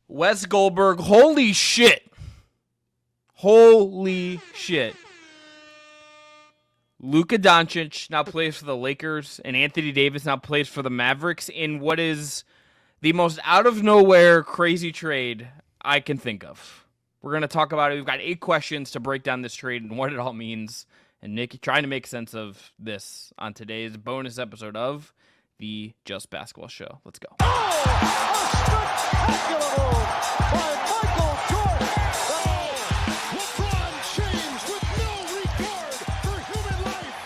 Wes Goldberg, holy shit. Holy shit. Luka Doncic now plays for the Lakers, and Anthony Davis now plays for the Mavericks in what is the most out-of-nowhere crazy trade I can think of. We're going to talk about it. We've got 8 questions to break down this trade and what it all means. And Nick trying to make sense of this on today's bonus episode of the Just Basketball Show. Let's go. Oh, a spectacular move by Michael Jordan. LeBron James with no regard for human life.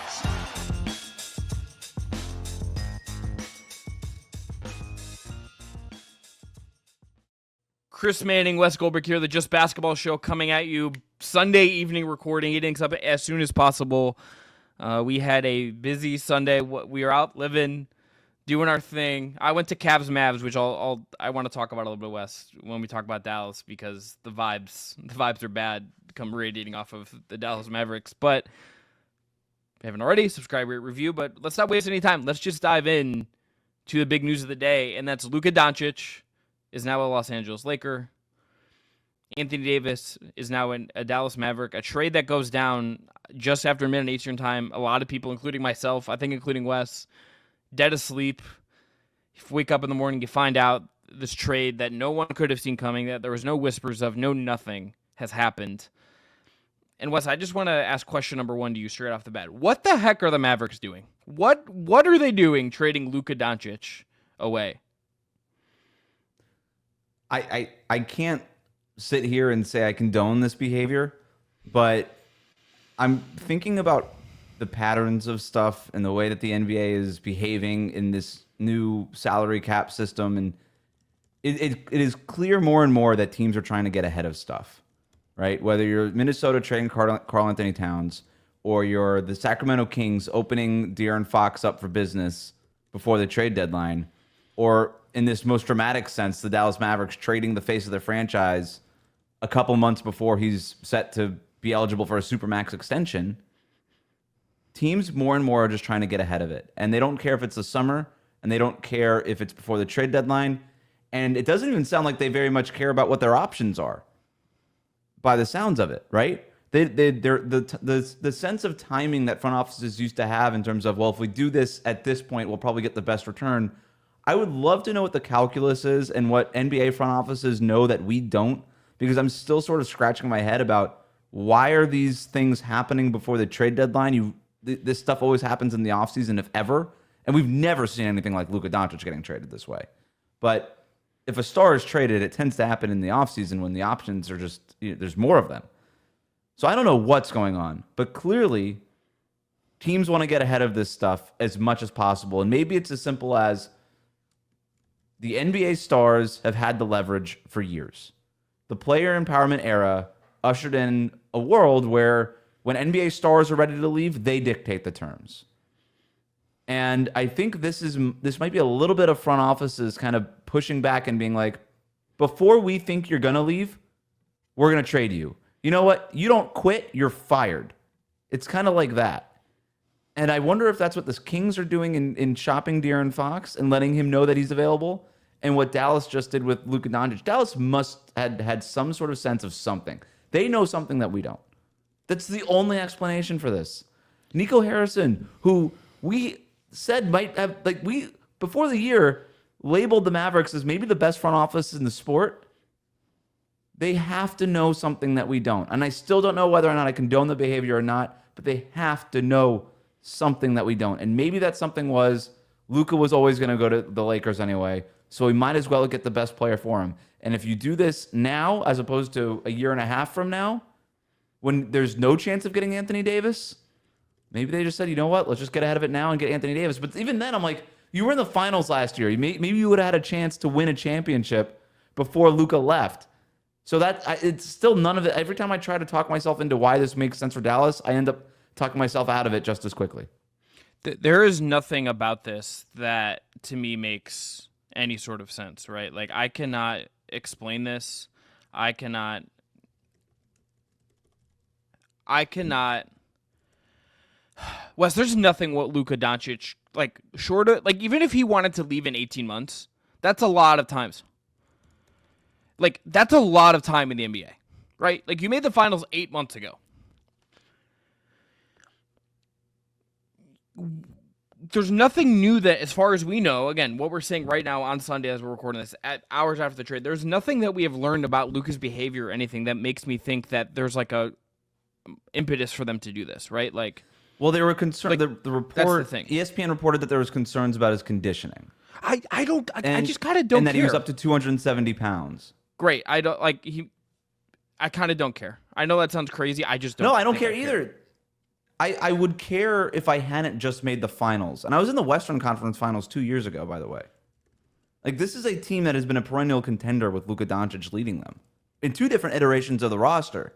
Chris Manning, Wes Goldberg here, the Just Basketball Show coming at you Sunday evening recording, getting up as soon as possible. We had a busy Sunday. We were out living, doing our thing. I went to Cavs Mavs, which I want to talk about a little bit, Wes, when we talk about Dallas, because the vibes are bad, come radiating off of the Dallas Mavericks. But if you haven't already, subscribe, rate, review. But let's not waste any time. Let's just dive in to the big news of the day, and that's Luka Doncic is now a Los Angeles Laker. Anthony Davis is now a Dallas Maverick. A trade that goes down just after midnight Eastern time. A lot of people, including myself, I think including Wes, dead asleep. You wake up in the morning, you find out this trade that no one could have seen coming, that there was no whispers of, no nothing has happened. And Wes, I just want to ask question number 1 to you straight off the bat. What the heck are the Mavericks doing? What are they doing trading Luka Doncic away? I can't sit here and say I condone this behavior, but I'm thinking about the patterns of stuff and the way that the NBA is behaving in this new salary cap system. And it is clear more and more that teams are trying to get ahead of stuff, right? Whether you're Minnesota trading Karl Anthony Towns, or you're the Sacramento Kings opening De'Aaron Fox up for business before the trade deadline, or in this most dramatic sense, the Dallas Mavericks trading the face of their franchise a couple months before he's set to be eligible for a Supermax extension. Teams more and more are just trying to get ahead of it. And they don't care if it's the summer, and they don't care if it's before the trade deadline. And it doesn't even sound like they very much care about what their options are, by the sounds of it, right? The sense of timing that front offices used to have in terms of, well, if we do this at this point, we'll probably get the best return. I would love to know what the calculus is and what NBA front offices know that we don't, because I'm still sort of scratching my head about why are these things happening before the trade deadline? This stuff always happens in the offseason, if ever, and we've never seen anything like Luka Doncic getting traded this way. But if a star is traded, it tends to happen in the offseason when the options are just, there's more of them. So I don't know what's going on, but clearly teams want to get ahead of this stuff as much as possible. And maybe it's as simple as the NBA stars have had the leverage for years. The player empowerment era ushered in a world where when NBA stars are ready to leave, they dictate the terms. And I think this might be a little bit of front offices kind of pushing back and being like, before we think you're going to leave, we're going to trade you. You know what? You don't quit, you're fired. It's kind of like that. And I wonder if that's what the Kings are doing in shopping De'Aaron Fox and letting him know that he's available, and what Dallas just did with Luka Doncic. Dallas must have had some sort of sense of something. They know something that we don't. That's the only explanation for this. Nico Harrison, who we said might have, before the year, labeled the Mavericks as maybe the best front office in the sport. They have to know something that we don't. And I still don't know whether or not I condone the behavior or not, but they have to know something that we don't. And maybe that something was Luka was always going to go to the Lakers anyway, so we might as well get the best player for him. And if you do this now, as opposed to a year and a half from now, when there's no chance of getting Anthony Davis, maybe they just said, you know what, let's just get ahead of it now and get Anthony Davis. But even then, I'm like, you were in the finals last year. Maybe you would have had a chance to win a championship before Luka left. So it's still none of it. Every time I try to talk myself into why this makes sense for Dallas, I end up talking myself out of it just as quickly. There is nothing about this that, to me, makes any sort of sense, right? Like, I cannot explain this. I cannot. Wes, there's nothing what Luka Doncic, short of, even if he wanted to leave in 18 months, that's a lot of times. Like, that's a lot of time in the NBA, right? Like, you made the finals 8 months ago. There's nothing new that, as far as we know, again, what we're saying right now on Sunday as we're recording this, at hours after the trade, there's nothing that we have learned about Luka's behavior or anything that makes me think that there's like a impetus for them to do this, right? Like, well, they were concerned. Like, the report, that's the thing. ESPN reported that there was concerns about his conditioning. I just kind of don't care. And that he was up to 270 pounds. Great. I kind of don't care. I know that sounds crazy. I just don't. No, I don't care either. I would care if I hadn't just made the finals. And I was in the Western Conference Finals 2 years ago, by the way. Like, this is a team that has been a perennial contender with Luka Doncic leading them in 2 different iterations of the roster.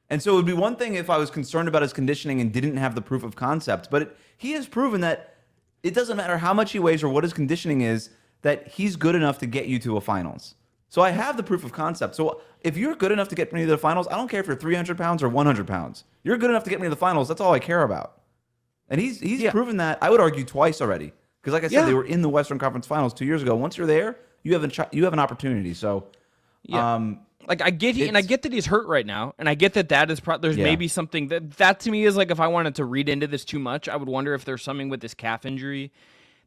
And so it would be one thing if I was concerned about his conditioning and didn't have the proof of concept. But he has proven that it doesn't matter how much he weighs or what his conditioning is, that he's good enough to get you to a finals. So I have the proof of concept. So if you're good enough to get me to the finals, I don't care if you're 300 pounds or 100 pounds. You're good enough to get me to the finals. That's all I care about. And he's proven that, I would argue, twice already. Because like I said, they were in the Western Conference Finals 2 years ago. Once you're there, you have an opportunity. So, like, I get and I get that he's hurt right now, and I get that is there's maybe something that to me is like, if I wanted to read into this too much, I would wonder if there's something with this calf injury,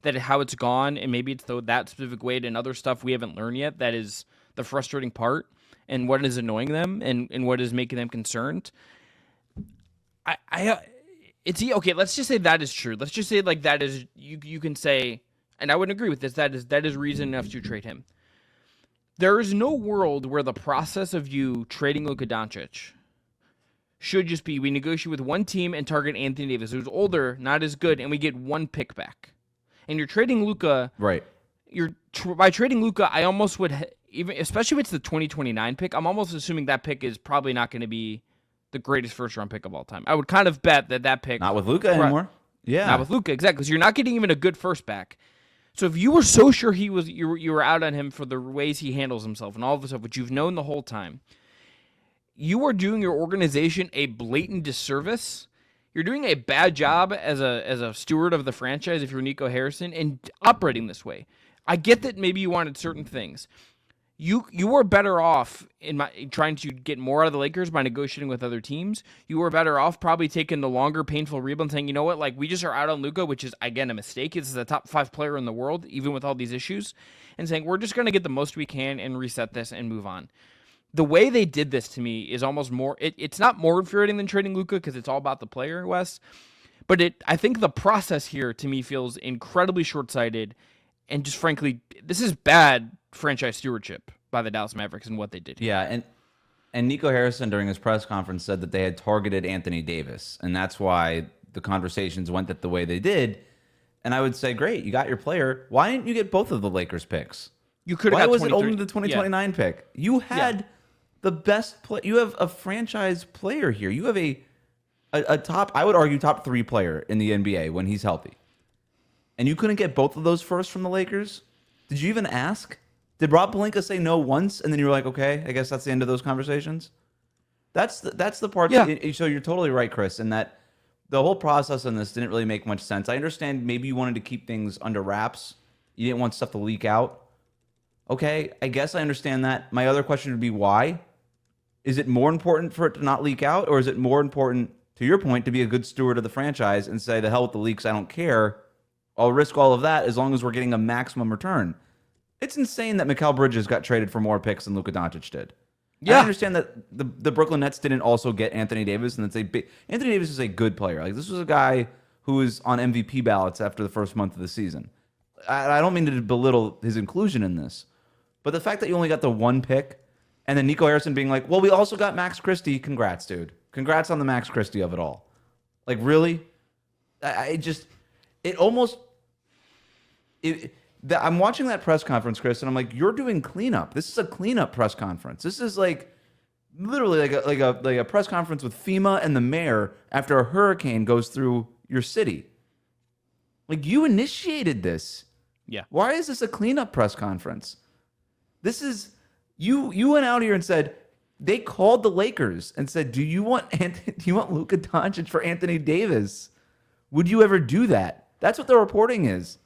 that how it's gone, and maybe it's that specific weight and other stuff we haven't learned yet. That is the frustrating part, and what is annoying them, and what is making them concerned. Okay. Let's just say that is true. Let's just say like that is you can say, and I wouldn't agree with this. That is reason enough to trade him. There is no world where the process of you trading Luka Doncic should just be we negotiate with one team and target Anthony Davis, who's older, not as good, and we get 1 pick back. And you're trading Luka, right? By trading Luka, I almost would even, especially if it's the 2029 pick. I'm almost assuming that pick is probably not going to be the greatest first round pick of all time. I would kind of bet that pick, not with Luka anymore. Yeah, not with Luka, exactly. Because you're not getting even a good first back. So if you were so sure you were out on him for the ways he handles himself and all of this stuff, which you've known the whole time, you are doing your organization a blatant disservice. You're doing a bad job as a steward of the franchise if you're Nico Harrison and operating this way. I get that maybe you wanted certain things. You were better off in trying to get more out of the Lakers by negotiating with other teams. You were better off probably taking the longer, painful rebuild, saying, you know what, like, we just are out on Luka, which is, again, a mistake. This is a top 5 player in the world, even with all these issues, and saying, we're just going to get the most we can and reset this and move on. The way they did this to me is almost more, it's not more infuriating than trading Luka because it's all about the player, Wes, but I think the process here to me feels incredibly short-sighted and just, frankly, this is bad franchise stewardship by the Dallas Mavericks and what they did here. Yeah, and Nico Harrison during his press conference said that they had targeted Anthony Davis, and that's why the conversations went the way they did. And I would say, great, you got your player. Why didn't you get both of the Lakers picks? You could have got. Why was it only the 2029 pick? You had the best play. You have a franchise player here. You have a top, I would argue, top 3 player in the NBA when he's healthy. And you couldn't get both of those first from the Lakers? Did you even ask? Did Rob Pelinka say no once, and then you were like, okay, I guess that's the end of those conversations? That's the part. Yeah. So you're totally right, Chris, in that the whole process on this didn't really make much sense. I understand maybe you wanted to keep things under wraps. You didn't want stuff to leak out. Okay, I guess I understand that. My other question would be why? Is it more important for it to not leak out, or is it more important, to your point, to be a good steward of the franchise and say, the hell with the leaks, I don't care. I'll risk all of that as long as we're getting a maximum return. It's insane that Mikal Bridges got traded for more picks than Luka Doncic did. Yeah. I understand that the Brooklyn Nets didn't also get Anthony Davis, and Anthony Davis is a good player. Like, this was a guy who was on MVP ballots after the first month of the season. I don't mean to belittle his inclusion in this, but the fact that you only got the 1 pick, and then Nico Harrison being like, well, we also got Max Christie. Congrats, dude. Congrats on the Max Christie of it all. Like, really? I'm watching that press conference, Chris, and I'm like, you're doing cleanup. This is a cleanup press conference. This is like literally like a press conference with FEMA and the mayor after a hurricane goes through your city. Like, you initiated this. Yeah. Why is this a cleanup press conference? This is you went out here and said, they called the Lakers and said, do you want Luka Doncic for Anthony Davis? Would you ever do that? That's what the reporting is.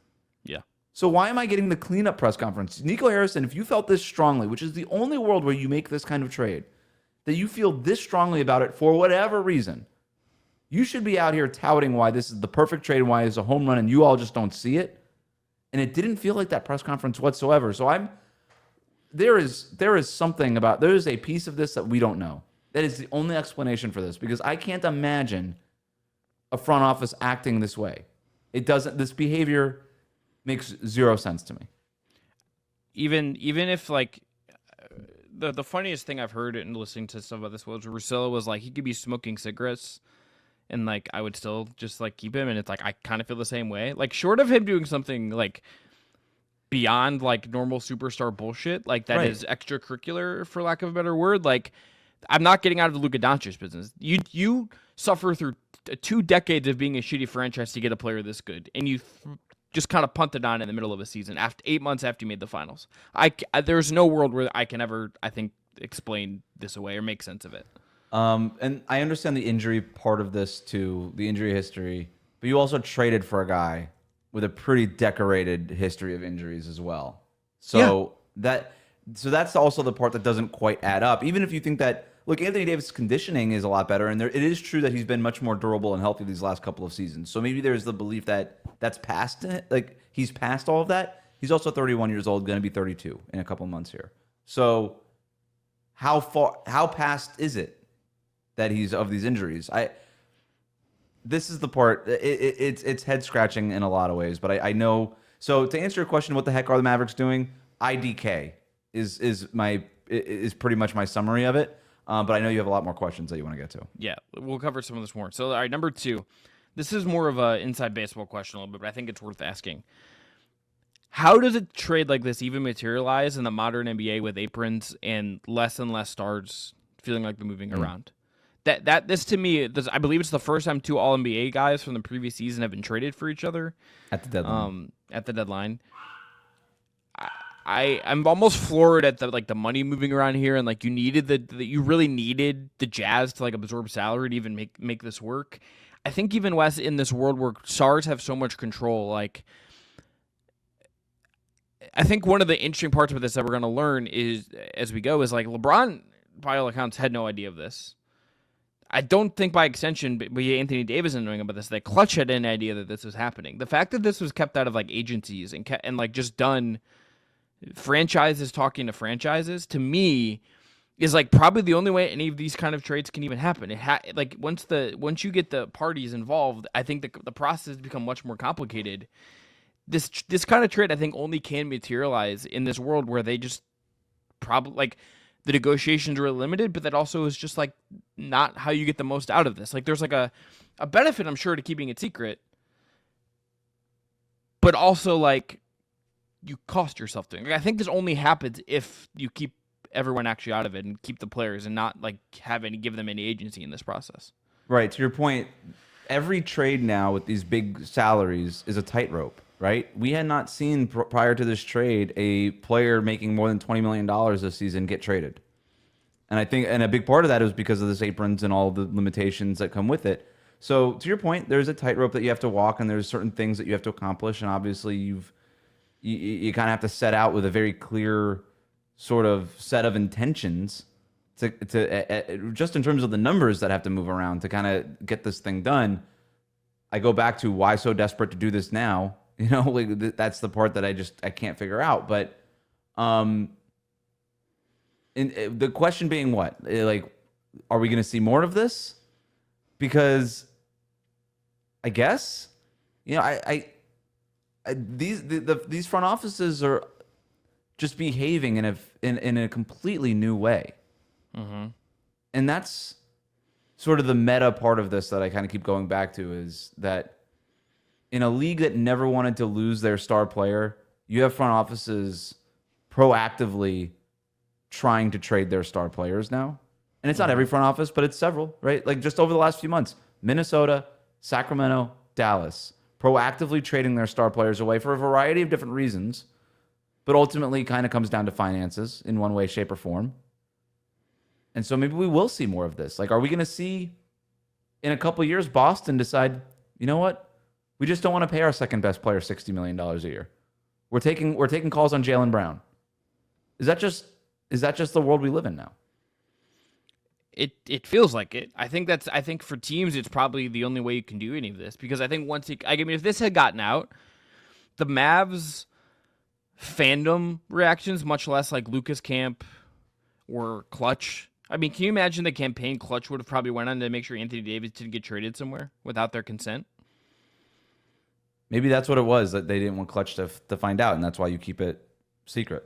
Yeah. So why am I getting the cleanup press conference? Nico Harrison, if you felt this strongly, which is the only world where you make this kind of trade, that you feel this strongly about it for whatever reason, you should be out here touting why this is the perfect trade and why it's a home run and you all just don't see it. And it didn't feel like that press conference whatsoever. So there is something about, there is a piece of this that we don't know. That is the only explanation for this, because I can't imagine a front office acting this way. This behavior makes zero sense to me. Even if like the funniest thing I've heard in listening to some of this was Russillo was like, he could be smoking cigarettes and like I would still just like keep him, and it's like I kind of feel the same way. Like short of him doing something like beyond like normal superstar bullshit, like that is extracurricular for lack of a better word, like I'm not getting out of the Luka Doncic business. You suffer through 2 decades of being a shitty franchise to get a player this good, and you just kind of punted on in the middle of a season after 8 months after you made the finals. There's no world where I can ever, I think, explain this away or make sense of it. And I understand the injury part of this too, the injury history, but you also traded for a guy with a pretty decorated history of injuries as well. So that's also the part that doesn't quite add up. Even if you think that, look, Anthony Davis' conditioning is a lot better, and it is true that he's been much more durable and healthy these last couple of seasons. So maybe there's the belief that that's past it, like he's past all of that. He's also 31 years old, going to be 32 in a couple of months here. So how past is it that he's of these injuries? This is the part. It's head scratching in a lot of ways, but I know. So to answer your question, what the heck are the Mavericks doing? IDK is pretty much my summary of it. But I know you have a lot more questions that you want to get to. Yeah, we'll cover some of this more. So, all right, number 2. This is more of a inside baseball question a little bit, but I think it's worth asking. How does a trade like this even materialize in the modern NBA with aprons and less stars feeling like they're moving around? This to me, I believe it's the first time 2 All-NBA guys from the previous season have been traded for each other at the deadline. I'm almost floored at the money moving around here, and like you really needed the Jazz to like absorb salary to even make this work. I think even Wes, in this world where stars have so much control, like I think one of the interesting parts of this that we're going to learn is as we go is like LeBron, by all accounts, had no idea of this. I don't think by extension, but Anthony Davis isn't knowing about this, that Clutch had any idea that this was happening. The fact that this was kept out of like agencies and like just done. Franchises talking to franchises, to me, is like probably the only way any of these kind of trades can even happen. Like once you get the parties involved, I think the process has become much more complicated. This kind of trade, I think, only can materialize in this world where they just probably like the negotiations are limited, but that also is just like not how you get the most out of this. Like there's like a benefit, I'm sure, to keeping it secret, but also like you cost yourself doing. Like, I think this only happens if you keep everyone actually out of it and keep the players and not like give them any agency in this process. Right. To your point, every trade now with these big salaries is a tightrope, right? We had not seen prior to this trade a player making more than $20 million this season get traded. And I think, and a big part of that is because of this aprons and all the limitations that come with it. So to your point, there's a tightrope that you have to walk, and there's certain things that you have to accomplish. And obviously you kind of have to set out with a very clear sort of set of intentions to just in terms of the numbers that have to move around to kind of get this thing done. I go back to why so desperate to do this now. You know, like that's the part that I can't figure out. But the question being what? Like, are we going to see more of this? Because I guess, you know, these front offices are just behaving in a completely new way. Mm-hmm. And that's sort of the meta part of this that I kind of keep going back to, is that in a league that never wanted to lose their star player, you have front offices proactively trying to trade their star players now. And it's not every front office, but it's several, right? Like just over the last few months, Minnesota, Sacramento, Dallas, proactively trading their star players away for a variety of different reasons, but ultimately kind of comes down to finances in one way, shape, or form. And so maybe we will see more of this. Like, are we going to see in a couple of years Boston decide, you know what? We just don't want to pay our second best player $60 million a year. We're taking calls on Jaylen Brown. Is that just the world we live in now? It feels like it. I think for teams, it's probably the only way you can do any of this, because I think if this had gotten out, the Mavs fandom reactions, much less like Lucas camp or Clutch. I mean, can you imagine the campaign Clutch would have probably went on to make sure Anthony Davis didn't get traded somewhere without their consent? Maybe that's what it was, that they didn't want Clutch to find out, and that's why you keep it secret.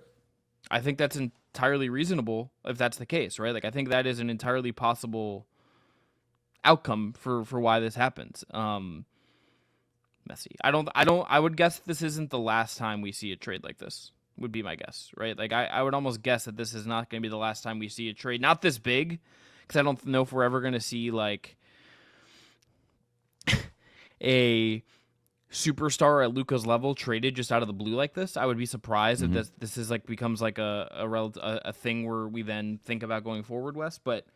I think that's entirely reasonable if that's the case, right? Like, I think that is an entirely possible outcome for why this happens. Messy. I would guess this isn't the last time we see a trade like this, would be my guess, right? Like, I would almost guess that this is not going to be the last time we see a trade, not this big, because I don't know if we're ever going to see like a superstar at Luka's level traded just out of the blue like this. I would be surprised if this is like becomes like a thing where we then think about going forward, Wes. But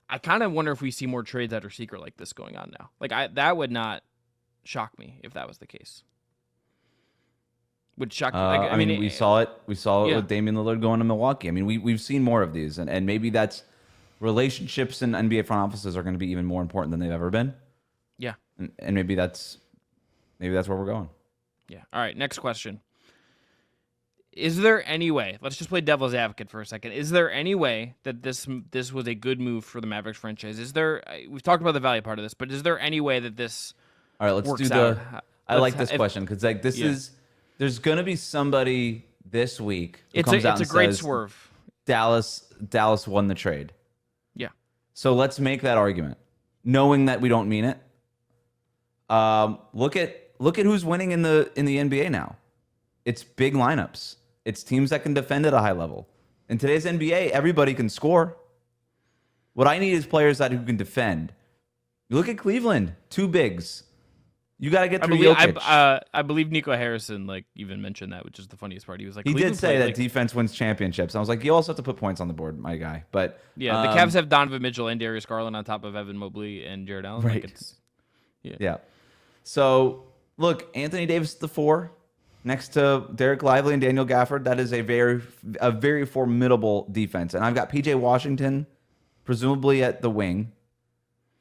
I kind of wonder if we see more trades that are secret like this going on now. Like, that would not shock me if that was the case. Would shock. I mean, we saw it. We saw it Yeah. with Damian Lillard going to Milwaukee. I mean, we've seen more of these, and maybe that's relationships in NBA front offices are going to be even more important than they've ever been. Yeah. And maybe that's where we're going. Yeah. All right. Next question. Is there any way? Let's just play devil's advocate for a second. Is there any way that this was a good move for the Mavericks franchise? We've talked about the value part of this, but is there any way that this? All right, let's works do out? I like this question because like this is there's going to be somebody this week who comes out it's a and great says, swerve. Dallas won the trade. Yeah. So let's make that argument, knowing that we don't mean it. Look at who's winning in the NBA now. It's big lineups. It's teams that can defend at a high level. In today's NBA, everybody can score. What I need is players who can defend. You look at Cleveland, 2 bigs. You got to get through Jokic. I believe Nico Harrison even mentioned that, which is the funniest part. He was like, He did say that like, defense wins championships. I was like, you also have to put points on the board, my guy. But yeah, the Cavs have Donovan Mitchell and Darius Garland on top of Evan Mobley and Jared Allen. Right. Like yeah. So look, Anthony Davis at the 4, next to Derek Lively and Daniel Gafford. That is a very formidable defense. And I've got PJ Washington, presumably at the wing.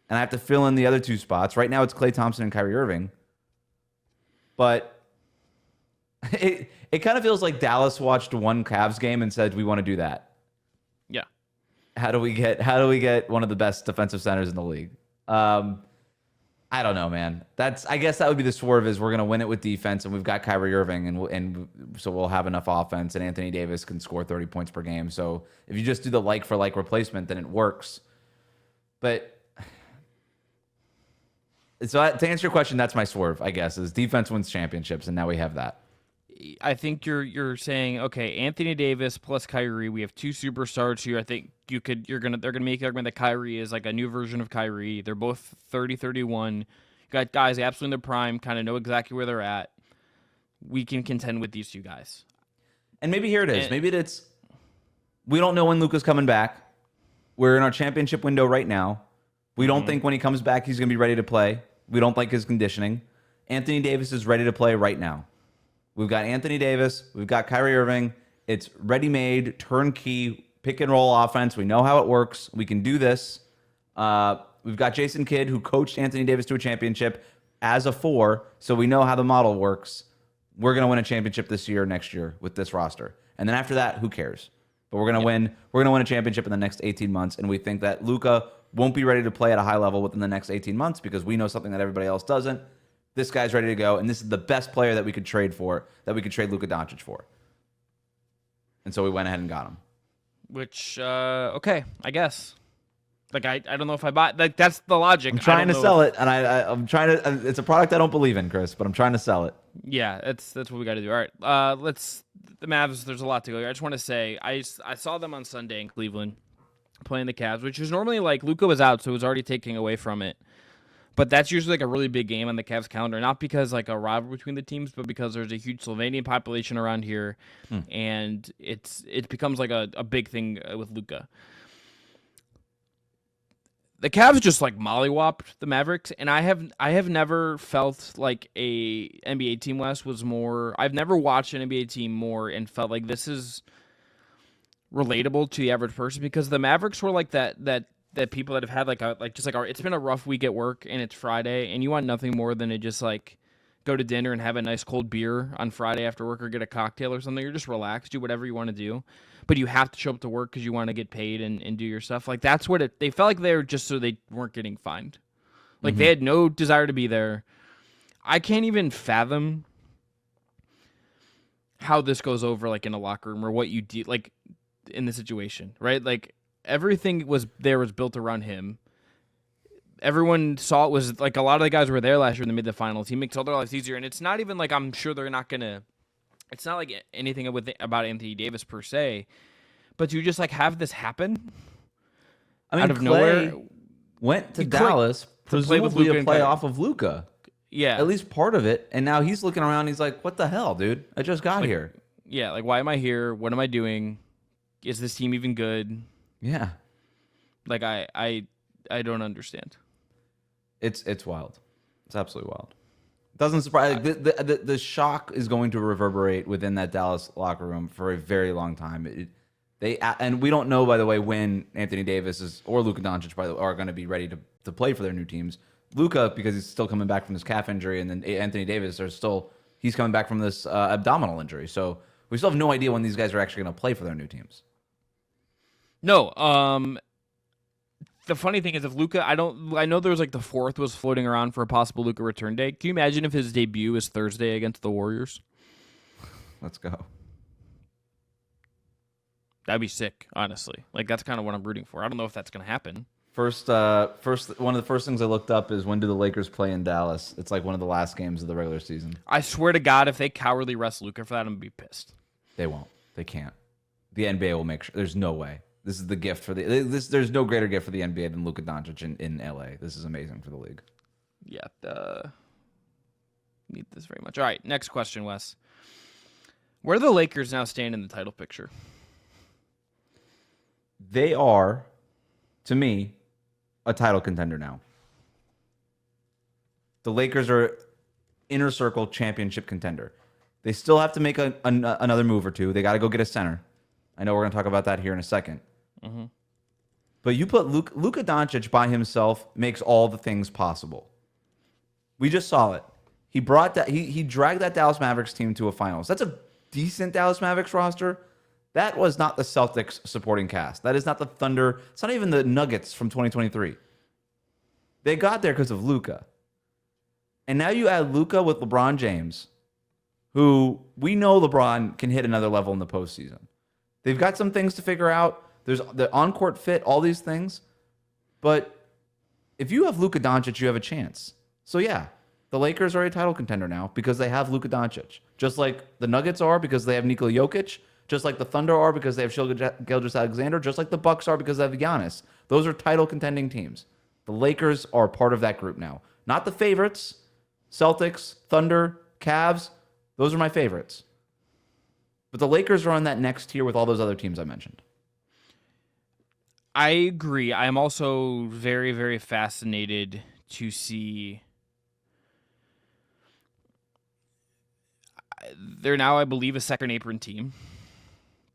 And I have to fill in the other 2 spots. Right now it's Klay Thompson and Kyrie Irving. But it kind of feels like Dallas watched one Cavs game and said, we want to do that. Yeah. How do we get one of the best defensive centers in the league? I don't know, man. I guess that would be the swerve, is we're going to win it with defense, and we've got Kyrie Irving, and so we'll have enough offense, and Anthony Davis can score 30 points per game. So if you just do the like-for-like replacement, then it works. But so to answer your question, that's my swerve, I guess, is defense wins championships, and now we have that. I think you're saying, okay, Anthony Davis plus Kyrie, we have 2 superstars here. I think they're gonna make the argument that Kyrie is like a new version of Kyrie. They're both 30, 31. You got guys absolutely in their prime, kind of know exactly where they're at. We can contend with these 2 guys. And maybe here it is. Maybe it's we don't know when Luka's coming back. We're in our championship window right now. We don't think when he comes back he's gonna be ready to play. We don't like his conditioning. Anthony Davis is ready to play right now. We've got Anthony Davis. We've got Kyrie Irving. It's ready-made, turnkey, pick-and-roll offense. We know how it works. We can do this. We've got Jason Kidd, who coached Anthony Davis to a championship as a 4, so we know how the model works. We're going to win a championship this year, next year, with this roster. And then after that, who cares? But we're going to win. We're going to win a championship in the next 18 months, and we think that Luka won't be ready to play at a high level within the next 18 months because we know something that everybody else doesn't. This guy's ready to go, and this is the best player that we could trade for, that we could trade Luka Doncic for. And so we went ahead and got him. Which, okay, I guess. Like, I don't know if I buy. Like, that's the logic. I'm trying to sell it, and I'm trying to. It's a product I don't believe in, Chris, but I'm trying to sell it. Yeah, that's what we got to do. All right, the Mavs. There's a lot to go here. I just want to say I saw them on Sunday in Cleveland playing the Cavs, which is normally like Luka was out, so it was already taking away from it. But that's usually like a really big game on the Cavs calendar, not because like a rivalry between the teams, but because there's a huge Slovenian population around here, and it becomes like a big thing with Luka. the Cavs just like mollywopped the Mavericks, and I have never felt like a NBA team West was more. I've never watched an NBA team more and felt like this is relatable to the average person, because the Mavericks were like that people that have had it's been a rough week at work and it's Friday and you want nothing more than to just like go to dinner and have a nice cold beer on Friday after work or get a cocktail or something, or just relax, do whatever you want to do. But you have to show up to work because you want to get paid and do your stuff. Like, that's what they felt like they were just so they weren't getting fined. Like, they had no desire to be there. I can't even fathom how this goes over, like, in a locker room or what you do, like, in the situation, right? Like, everything was built around him. Everyone saw it was, like, a lot of the guys were there last year when they made the finals. He makes all their lives easier. And it's not even like I'm sure they're not going to, it's not like anything about Anthony Davis per se, but you just like have this happen. I mean, out of nowhere. Went to Dallas, presumably to play off of Luka. Yeah, at least part of it. And now he's looking around. He's like, "What the hell, dude? I just got here." Yeah, like, why am I here? What am I doing? Is this team even good? Yeah, like I don't understand. It's wild. It's absolutely wild. Doesn't surprise. The shock is going to reverberate within that Dallas locker room for a very long time. And we don't know, by the way, when Anthony Davis or Luka Doncic are going to be ready to play for their new teams. Luka, because he's still coming back from this calf injury, and then Anthony Davis he's coming back from this abdominal injury. So we still have no idea when these guys are actually going to play for their new teams. No. The funny thing is, if Luka, I know there was like the 4th was floating around for a possible Luka return day. Can you imagine if his debut is Thursday against the Warriors? Let's go. That'd be sick, honestly. Like, that's kind of what I'm rooting for. I don't know if that's going to happen. First, one of the first things I looked up is, when do the Lakers play in Dallas? It's like one of the last games of the regular season. I swear to God, if they cowardly rest Luka for that, I'm going to be pissed. They won't. They can't. The NBA will make sure. There's no way. This is the gift for there's no greater gift for the NBA than Luka Doncic in LA. This is amazing for the league. Yeah, need this very much. All right, next question, Wes. Where do the Lakers now stand in the title picture? They are, to me, a title contender now. The Lakers are inner circle championship contender. They still have to make another move or two. They got to go get a center. I know we're going to talk about that here in a second. Mm-hmm. But you put Luka Doncic by himself makes all the things possible. We just saw it. He brought that. He dragged that Dallas Mavericks team to a finals. That's a decent Dallas Mavericks roster. That was not the Celtics supporting cast. That is not the Thunder. It's not even the Nuggets from 2023. They got there because of Luka. And now you add Luka with LeBron James, who we know LeBron can hit another level in the postseason. They've got some things to figure out. There's the on-court fit, all these things. But if you have Luka Doncic, you have a chance. So yeah, the Lakers are a title contender now because they have Luka Doncic. Just like the Nuggets are because they have Nikola Jokic. Just like the Thunder are because they have Shai Gilgeous-Alexander. Just like the Bucks are because they have Giannis. Those are title contending teams. The Lakers are part of that group now. Not the favorites. Celtics, Thunder, Cavs. Those are my favorites. But the Lakers are on that next tier with all those other teams I mentioned. I agree. I'm also very, very fascinated to see. They're now, I believe, a second apron team.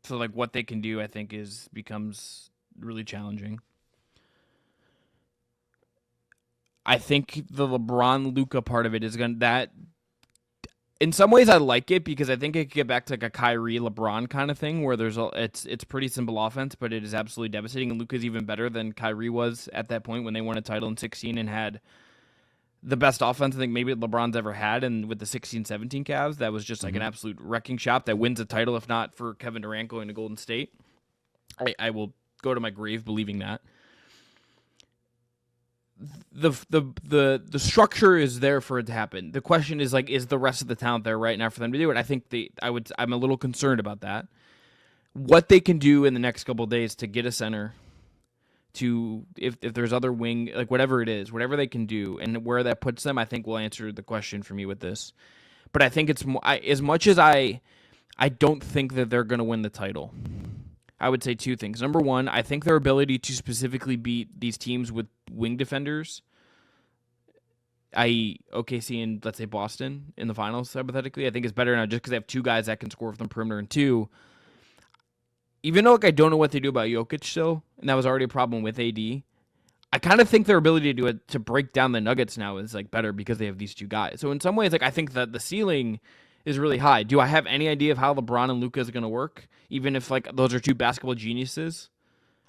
So, like, what they can do, I think, becomes really challenging. I think the LeBron-Luka part of it is going to... In some ways, I like it because I think it could get back to like a Kyrie LeBron kind of thing where it's pretty simple offense, but it is absolutely devastating. And Luka's even better than Kyrie was at that point when they won a title in 16 and had the best offense I think maybe LeBron's ever had. And with the 16-17 Cavs, that was just like an absolute wrecking shop that wins a title, if not for Kevin Durant going to Golden State. I will go to my grave believing that. The structure is there for it to happen. The question is like, is the rest of the talent there right now for them to do it? I think I'm a little concerned about that. What they can do in the next couple of days to get a center, to if there's other wing, like whatever it is, whatever they can do, and where that puts them, I think will answer the question for me with this. But I think it's as much as I don't think that they're going to win the title. I would say two things. Number one, I think their ability to specifically beat these teams with wing defenders, i.e. OKC and, let's say, Boston in the finals, hypothetically, I think is better now just because they have two guys that can score from the perimeter. And two, even though I don't know what they do about Jokic still, and that was already a problem with AD, I kind of think their ability to break down the Nuggets now is better because they have these two guys. So in some ways, I think that the ceiling is really high. Do I have any idea of how LeBron and Luka is going to work, even if those are two basketball geniuses?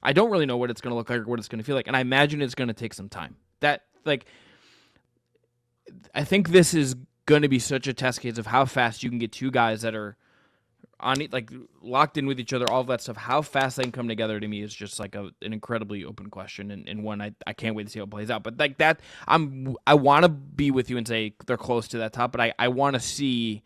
I don't really know what it's going to look like or what it's going to feel like, and I imagine it's going to take some time. I think this is going to be such a test case of how fast you can get two guys that are on it, locked in with each other, all of that stuff. How fast they can come together to me is just an incredibly open question, and one I can't wait to see how it plays out. But that, I want to be with you and say they're close to that top, but I want to see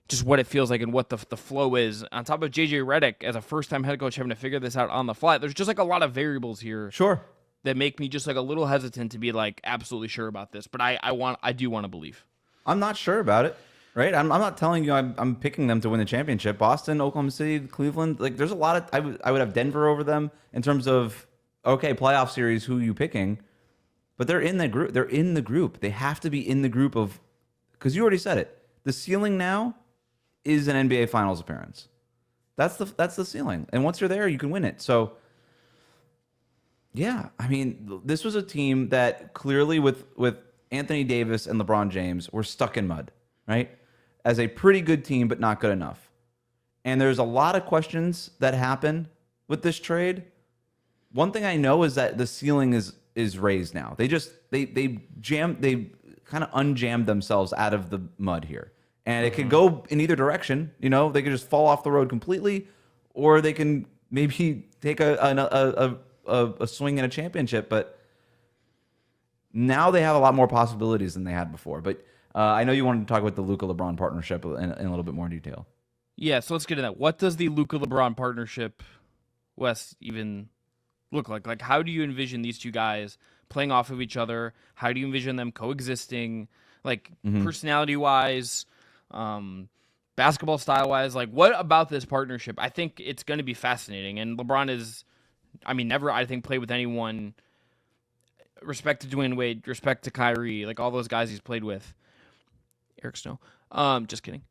just what it feels like and what the flow is. On top of JJ Redick as a first-time head coach having to figure this out on the fly, there's just a lot of variables here. Sure. That make me just a little hesitant to be absolutely sure about this, but I do want to believe. I'm not sure about it, right? I'm not telling you I'm picking them to win the championship. Boston, Oklahoma City, Cleveland, there's a lot of I would have Denver over them in terms of playoff series. Who are you picking? But they're in the group. They're in the group. They have to be in the group of, because you already said it. The ceiling now is an NBA Finals appearance. That's the ceiling, and once you're there, you can win it. So. Yeah, I mean, this was a team that clearly with Anthony Davis and LeBron James were stuck in mud, right? As a pretty good team, but not good enough. And there's a lot of questions that happen with this trade. One thing I know is that the ceiling is raised now. They kind of unjammed themselves out of the mud here. And it could go in either direction. They could just fall off the road completely, or they can maybe take a swing in a championship, but now they have a lot more possibilities than they had before. But I know you wanted to talk about the Luka-LeBron partnership in a little bit more detail. Yeah, so let's get into that. What does the Luka-LeBron partnership, Wes, even look like? How do you envision these two guys playing off of each other? How do you envision them coexisting, personality-wise, basketball style-wise? What about this partnership? I think it's going to be fascinating, and LeBron is... never, I think, played with anyone. Respect to Dwayne Wade, respect to Kyrie, all those guys he's played with. Eric Snow. Just kidding.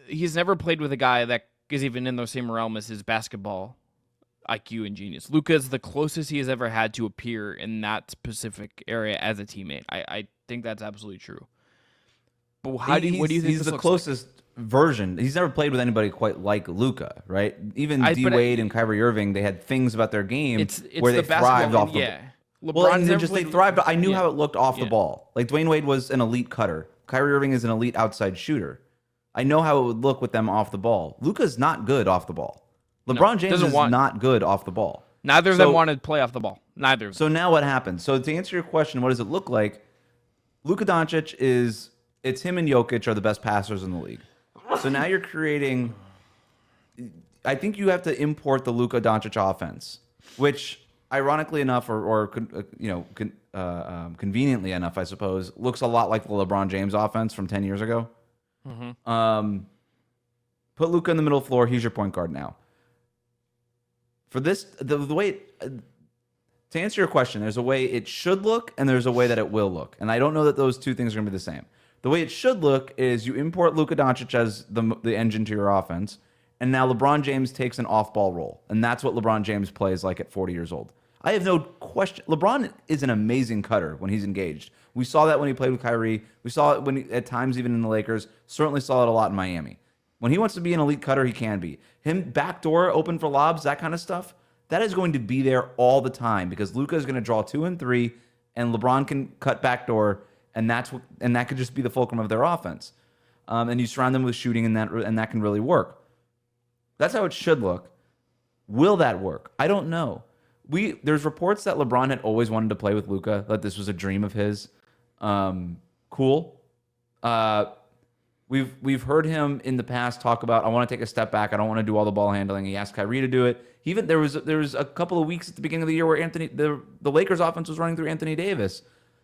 He's never played with a guy that is even in the same realm as his basketball IQ and genius. Luka's the closest he has ever had to appear in that specific area as a teammate. I think that's absolutely true. But what do you think he's the closest version? He's never played with anybody quite like Luka, right? Even D-Wade and Kyrie Irving, they had things about their game where they thrived off the ball. They thrived. I knew how it looked off the ball. Dwayne Wade was an elite cutter. Kyrie Irving is an elite outside shooter. I know how it would look with them off the ball. Luka's not good off the ball. LeBron James is not good off the ball. Neither of them want to play off the ball. Neither of them. So now what happens? So to answer your question, what does it look like? Luka Doncic it's him and Jokic are the best passers in the league. So now you're creating. I think you have to import the Luka Doncic offense, which, ironically enough, conveniently enough, I suppose, looks a lot like the LeBron James offense from 10 years ago. Mm-hmm. Put Luka in the middle of the floor. He's your point guard now. For this, the way to answer your question, there's a way it should look and there's a way that it will look, and I don't know that those two things are going to be the same. The way it should look is you import Luka Doncic as the engine to your offense, and now LeBron James takes an off-ball role, and that's what LeBron James plays like at 40 years old. I have no question. LeBron is an amazing cutter when he's engaged. We saw that when he played with Kyrie. We saw it at times even in the Lakers. Certainly saw it a lot in Miami. When he wants to be an elite cutter, he can be. Him backdoor, open for lobs, that kind of stuff, that is going to be there all the time because Luka is going to draw 2 and 3, and LeBron can cut backdoor. And that could just be the fulcrum of their offense, and you surround them with shooting, and that can really work. That's how it should look. Will that work? I don't know. There's reports that LeBron had always wanted to play with Luka, that this was a dream of his. Cool. We've heard him in the past talk about, I want to take a step back. I don't want to do all the ball handling. He asked Kyrie to do it. There was a couple of weeks at the beginning of the year where the Lakers offense was running through Anthony Davis.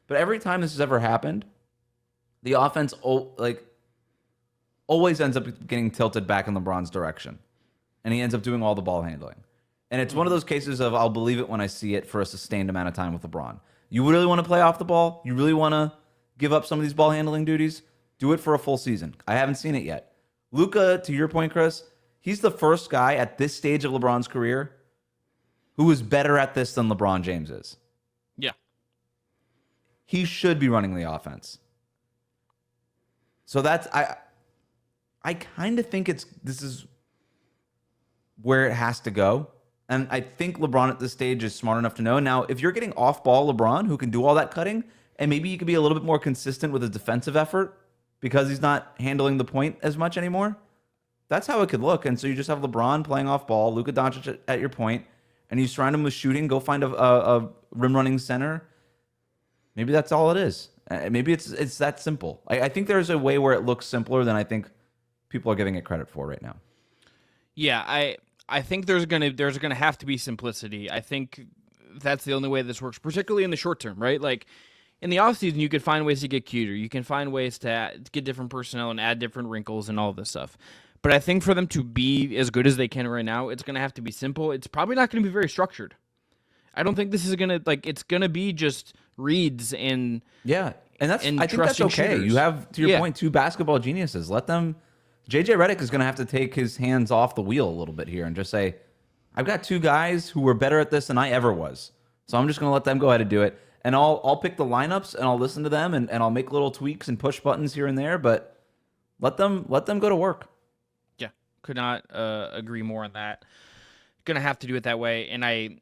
But every time this has ever happened, the offense always ends up getting tilted back in LeBron's direction. And he ends up doing all the ball handling. And it's one of those cases of I'll believe it when I see it for a sustained amount of time with LeBron. You really want to play off the ball? You really want to give up some of these ball handling duties? Do it for a full season. I haven't seen it yet. Luka, to your point, Chris, he's the first guy at this stage of LeBron's career who is better at this than LeBron James is. Yeah. He should be running the offense. So that's I kind of think this is where it has to go. And I think LeBron at this stage is smart enough to know. Now, if you're getting off-ball LeBron, who can do all that cutting, and maybe he could be a little bit more consistent with his defensive effort because he's not handling the point as much anymore, that's how it could look. And so you just have LeBron playing off-ball, Luka Doncic at your point, and you surround him with shooting, go find a rim-running center. Maybe that's all it is. Maybe it's that simple. I think there's a way where it looks simpler than I think people are giving it credit for right now. Yeah, I think there's gonna have to be simplicity. I think that's the only way this works, particularly in the short term, right? Like in the offseason, you could find ways to get cuter. You can find ways to get different personnel and add different wrinkles and all this stuff. But I think for them to be as good as they can right now, it's gonna have to be simple. It's probably not gonna be very structured. I don't think this is gonna it's gonna be just reads and I think that's okay. Shooters. You have, to your point, two basketball geniuses. Let them. JJ Redick is going to have to take his hands off the wheel a little bit here and just say, I've got two guys who were better at this than I ever was. So I'm just going to let them go ahead and do it. And I'll pick the lineups and I'll listen to them and I'll make little tweaks and push buttons here and there, but let them go to work. Yeah, could not agree more on that. Going to have to do it that way. And I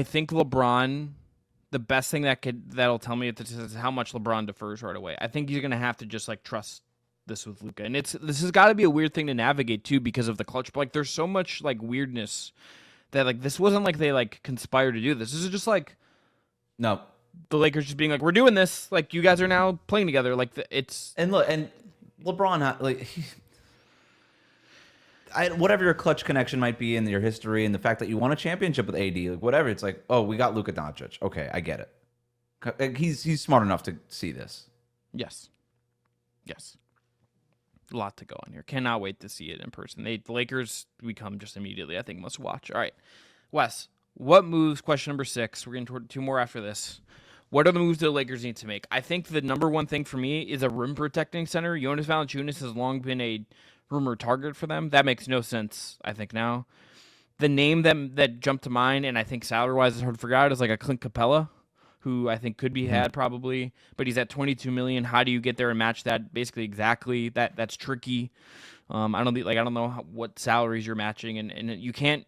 think LeBron, the best thing that'll tell me is how much LeBron defers right away. I think he's going to have to just trust this with Luka, and this has got to be a weird thing to navigate too because of the clutch. But there's so much weirdness that this wasn't they conspired to do this. This is just no, the Lakers just being we're doing this. You guys are now playing together. And look, and LeBron whatever your clutch connection might be in your history and the fact that you won a championship with AD, whatever, it's oh, we got Luka Doncic. Okay, I get it. He's smart enough to see this. Yes. A lot to go on here. Cannot wait to see it in person. The Lakers become just immediately, I think, must watch. All right. Wes, what moves? Question number 6. We're getting two more after this. What are the moves the Lakers need to make? I think the number one thing for me is a rim protecting center. Jonas Valanciunas has long been a rumored target for them. That makes no sense, I think, now. The name that jumped to mind, and I think salary-wise is hard to figure out, is a Clint Capella, who I think could be had probably, but he's at $22 million. How do you get there and match that basically exactly? That's tricky. I don't know what salaries you're matching, and you can't.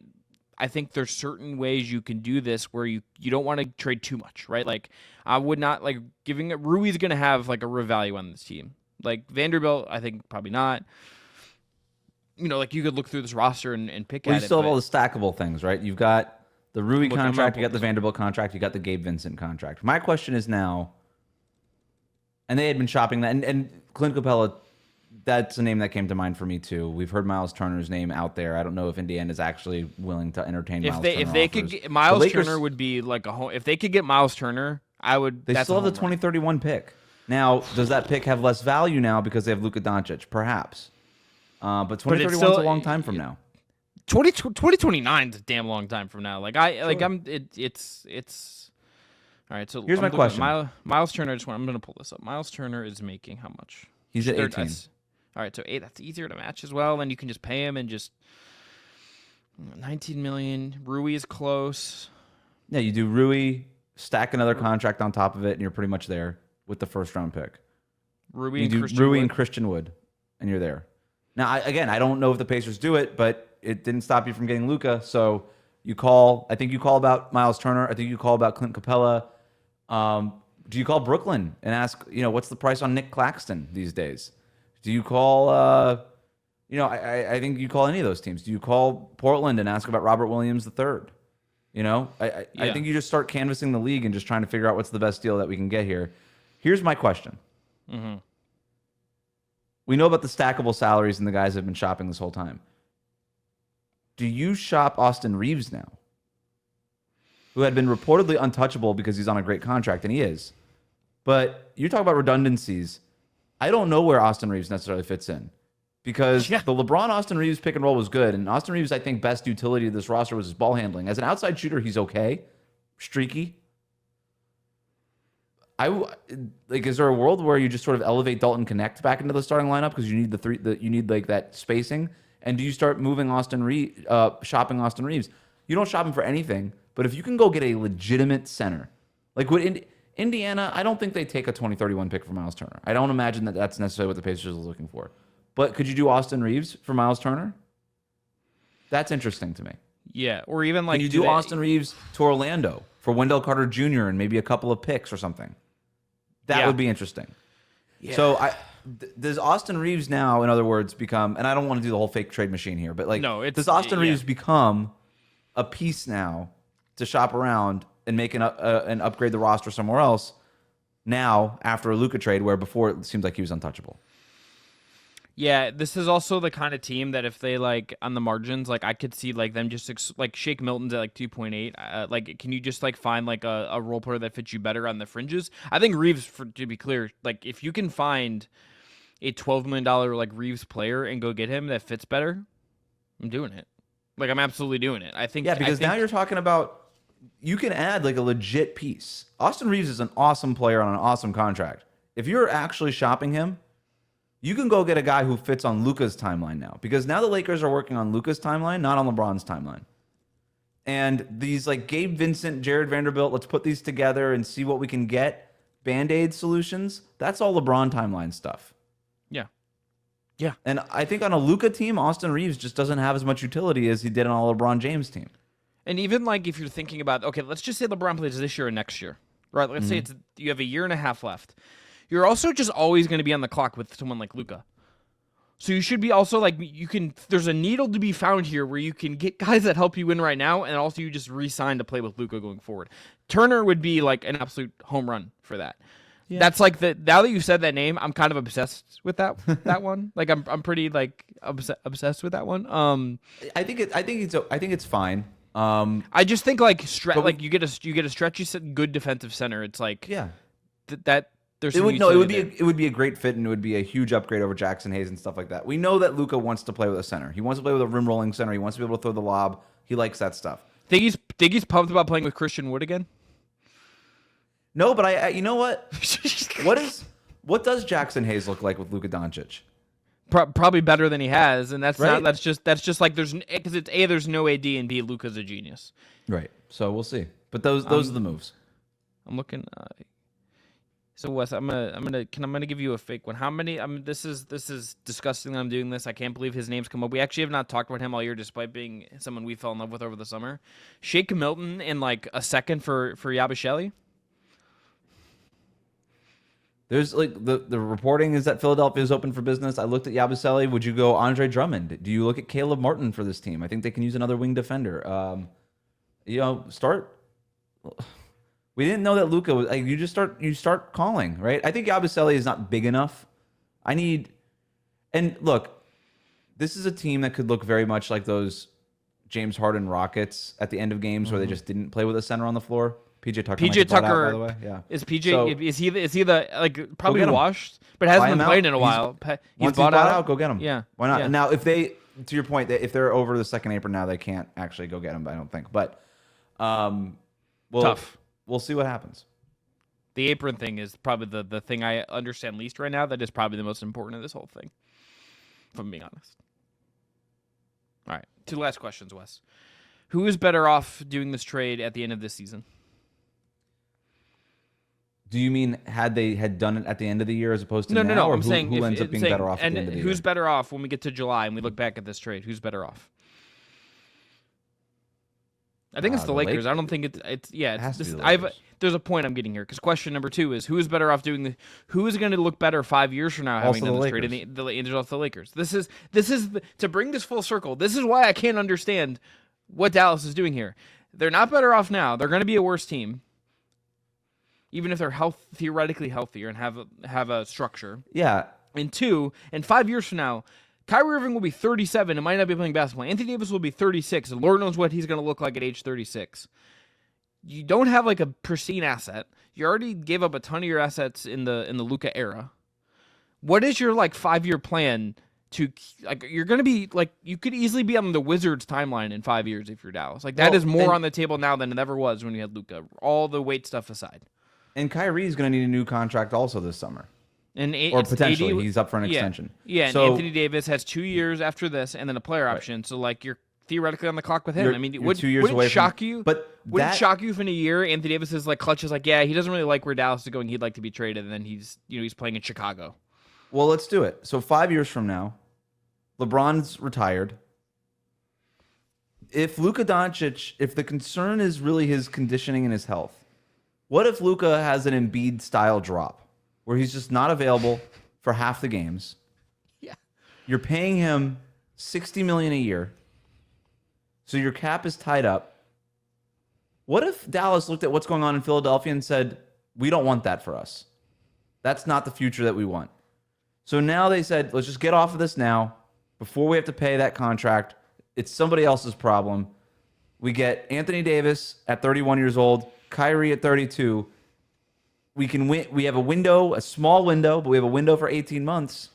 I think there's certain ways you can do this where you don't want to trade too much, right? I would not giving it. Rui's going to have a real value on this team. Vanderbilt, I think probably not. You could look through this roster and pick at it. You still have all the stackable things, right? You've got the Rui contract, you got the Vanderbilt contract, you got the Gabe Vincent contract. My question is now, and they had been shopping that, and Clint Capella, that's a name that came to mind for me too. We've heard Miles Turner's name out there. I don't know if Indiana is actually willing to entertain Miles Turner. If they could get Miles Turner would be a home. If they could get Miles Turner, I would. They still have the 2031 pick. Now, does that pick have less value now because they have Luka Doncic? Perhaps. But 2031 is a long time from now. 2029 is a damn long time from now. It's all right. So here's my question. Miles Turner. I'm going to pull this up. Miles Turner is making how much? He's at 18. All right, so 8. That's easier to match as well. Then you can just pay him and just 19 million. Rui is close. Yeah, you do Rui, stack another contract on top of it, and you're pretty much there with the first round pick. Rui and Christian Wood, and you're there. Now, I don't know if the Pacers do it, but it didn't stop you from getting Luka. So you call. I think you call about Miles Turner. I think you call about Clint Capella. Do you call Brooklyn and ask, what's the price on Nick Claxton these days? Do you call, I think you call any of those teams. Do you call Portland and ask about Robert Williams III? I think you just start canvassing the league and just trying to figure out what's the best deal that we can get here. Here's my question. Mm-hmm. We know about the stackable salaries and the guys that have been shopping this whole time. Do you shop Austin Reeves now? Who had been reportedly untouchable because he's on a great contract, and he is. But you talk about redundancies. I don't know where Austin Reeves necessarily fits in. because the LeBron Austin Reeves pick and roll was good, and Austin Reeves, I think, best utility of this roster was his ball handling. As an outside shooter, he's okay, streaky. Is there a world where you just sort of elevate Dalton Connect back into the starting lineup because you need you need like that spacing? And do you start moving shopping Austin Reeves? You don't shop him for anything, but if you can go get a legitimate center, like Indiana, I don't think they take a 2031 pick for Miles Turner. I don't imagine that that's necessarily what the Pacers are looking for. But could you do Austin Reeves for Miles Turner? That's interesting to me. Yeah, or even like can you do Austin Reeves to Orlando for Wendell Carter Jr. and maybe a couple of picks or something? That would be interesting. Yeah. So does Austin Reeves now, in other words, become, and I don't want to do the whole fake trade machine here, but does Austin Reeves become a piece now to shop around and make and upgrade the roster somewhere else now after a Luka trade where before it seems like he was untouchable? Yeah, this is also the kind of team that if they like on the margins, like I could see like them just like Shake Milton's at like 2.8. Like, can you just like find like a role player that fits you better on the fringes? I think Reeves, to be clear, like if you can find a $12 million like Reeves player and go get him that fits better, I'm doing it. Like I'm absolutely doing it. I think because now you're talking about you can add like a legit piece. Austin Reeves is an awesome player on an awesome contract. If you're actually shopping him, you can go get a guy who fits on Luka's timeline now, because now the Lakers are working on Luka's timeline, not on LeBron's timeline. And these like Gabe Vincent, Jared Vanderbilt, let's put these together and see what we can get. Band-Aid solutions, that's all LeBron timeline stuff. Yeah. Yeah. And I think on a Luka team, Austin Reeves just doesn't have as much utility as he did on a LeBron James team. And even like if you're thinking about, okay, let's just say LeBron plays this year or next year, right? Let's say you have a year and a half left. You're also just always going to be on the clock with someone like Luka. So you should be also like, there's a needle to be found here where you can get guys that help you win right now, and also you just re-sign to play with Luka going forward. Turner would be like an absolute home run for that. Yeah. That's like now that you said that name, I'm kind of obsessed with that one. Like I'm pretty like obsessed with that one. I think it's fine. I just think like you get a stretchy good defensive center. It's like that. It would be a great fit, and it would be a huge upgrade over Jackson Hayes and stuff like that. We know that Luka wants to play with a center. He wants to play with a rim rolling center. He wants to be able to throw the lob. He likes that stuff. Think he's pumped about playing with Christian Wood again? No, but I you know what? What does Jackson Hayes look like with Luka Doncic? Probably better than he has, and that's right? that's just like there's no AD, and B, Luka's a genius. Right. So we'll see. But those are the moves. I'm looking. So Wes, I'm gonna give you a fake one. How many? This is disgusting that I'm doing this. I can't believe his name's come up. We actually have not talked about him all year, despite being someone we fell in love with over the summer. Shake Milton in like a second for Yabusele. There's like the reporting is that Philadelphia is open for business. I looked at Yabusele. Would you go Andre Drummond? Do you look at Caleb Martin for this team? I think they can use another wing defender. Start. We didn't know that Luka was. Like, you start calling, right? I think Yabusele is not big enough. And look, this is a team that could look very much like those James Harden Rockets at the end of games where they just didn't play with a center on the floor. PJ Tucker, by the way. Yeah. Is he the like probably washed, but hasn't been playing in a while. He's bought out. Go get him. Yeah. Why not? Yeah. Now, if they, to your point, if they're over the second apron now, they can't actually go get him. I don't think. But, tough. We'll see what happens. The apron thing is probably the thing I understand least right now. That is probably the most important of this whole thing, if I'm being honest. All right. 2 last questions, Wes. Who is better off doing this trade at the end of this season? Do you mean had they done it at the end of the year as opposed to now? No. Or I'm saying who ends up being better off at the end of the year? Who's better off when we get to July and we look back at this trade? Who's better off? I think it's the Lakers. I don't think it's there's a point I'm getting here, because question number 2 is who is better off doing the who is going to look better 5 years from now having done this trade, and the Angels the Lakers. This is to bring this full circle. This is why I can't understand what Dallas is doing here. They're not better off now. They're going to be a worse team, even if they're theoretically healthier and have a structure. Yeah. And 2, and 5 years from now, Kyrie Irving will be 37 and might not be playing basketball. Anthony Davis will be 36, and Lord knows what he's going to look like at age 36. You don't have like a pristine asset. You already gave up a ton of your assets in the Luka era. What is your like 5-year plan to like you're going to be like you could easily be on the Wizards timeline in 5 years if you're Dallas. Like that is more on the table now than it ever was when you had Luka. All the weight stuff aside. And Kyrie's going to need a new contract also this summer. And or potentially he's up for an extension. Yeah, so, and Anthony Davis has 2 years after this and then a player option. So like you're theoretically on the clock with him. I mean, you're 2 years away shock you? But wouldn't shock you if in a year Anthony Davis is like clutches like, yeah, he doesn't really like where Dallas is going. He'd like to be traded, and then he's playing in Chicago. Well, let's do it. So 5 years from now, LeBron's retired. If Luka Doncic, if the concern is really his conditioning and his health, what if Luka has an Embiid style drop where he's just not available for half the games? Yeah. You're paying him $60 million a year. So your cap is tied up. What if Dallas looked at what's going on in Philadelphia and said, we don't want that for us. That's not the future that we want. So now they said, let's just get off of this now before we have to pay that contract. It's somebody else's problem. We get Anthony Davis at 31 years old, Kyrie at 32. We can win. We have a window, a small window, but we have a window for 18 months.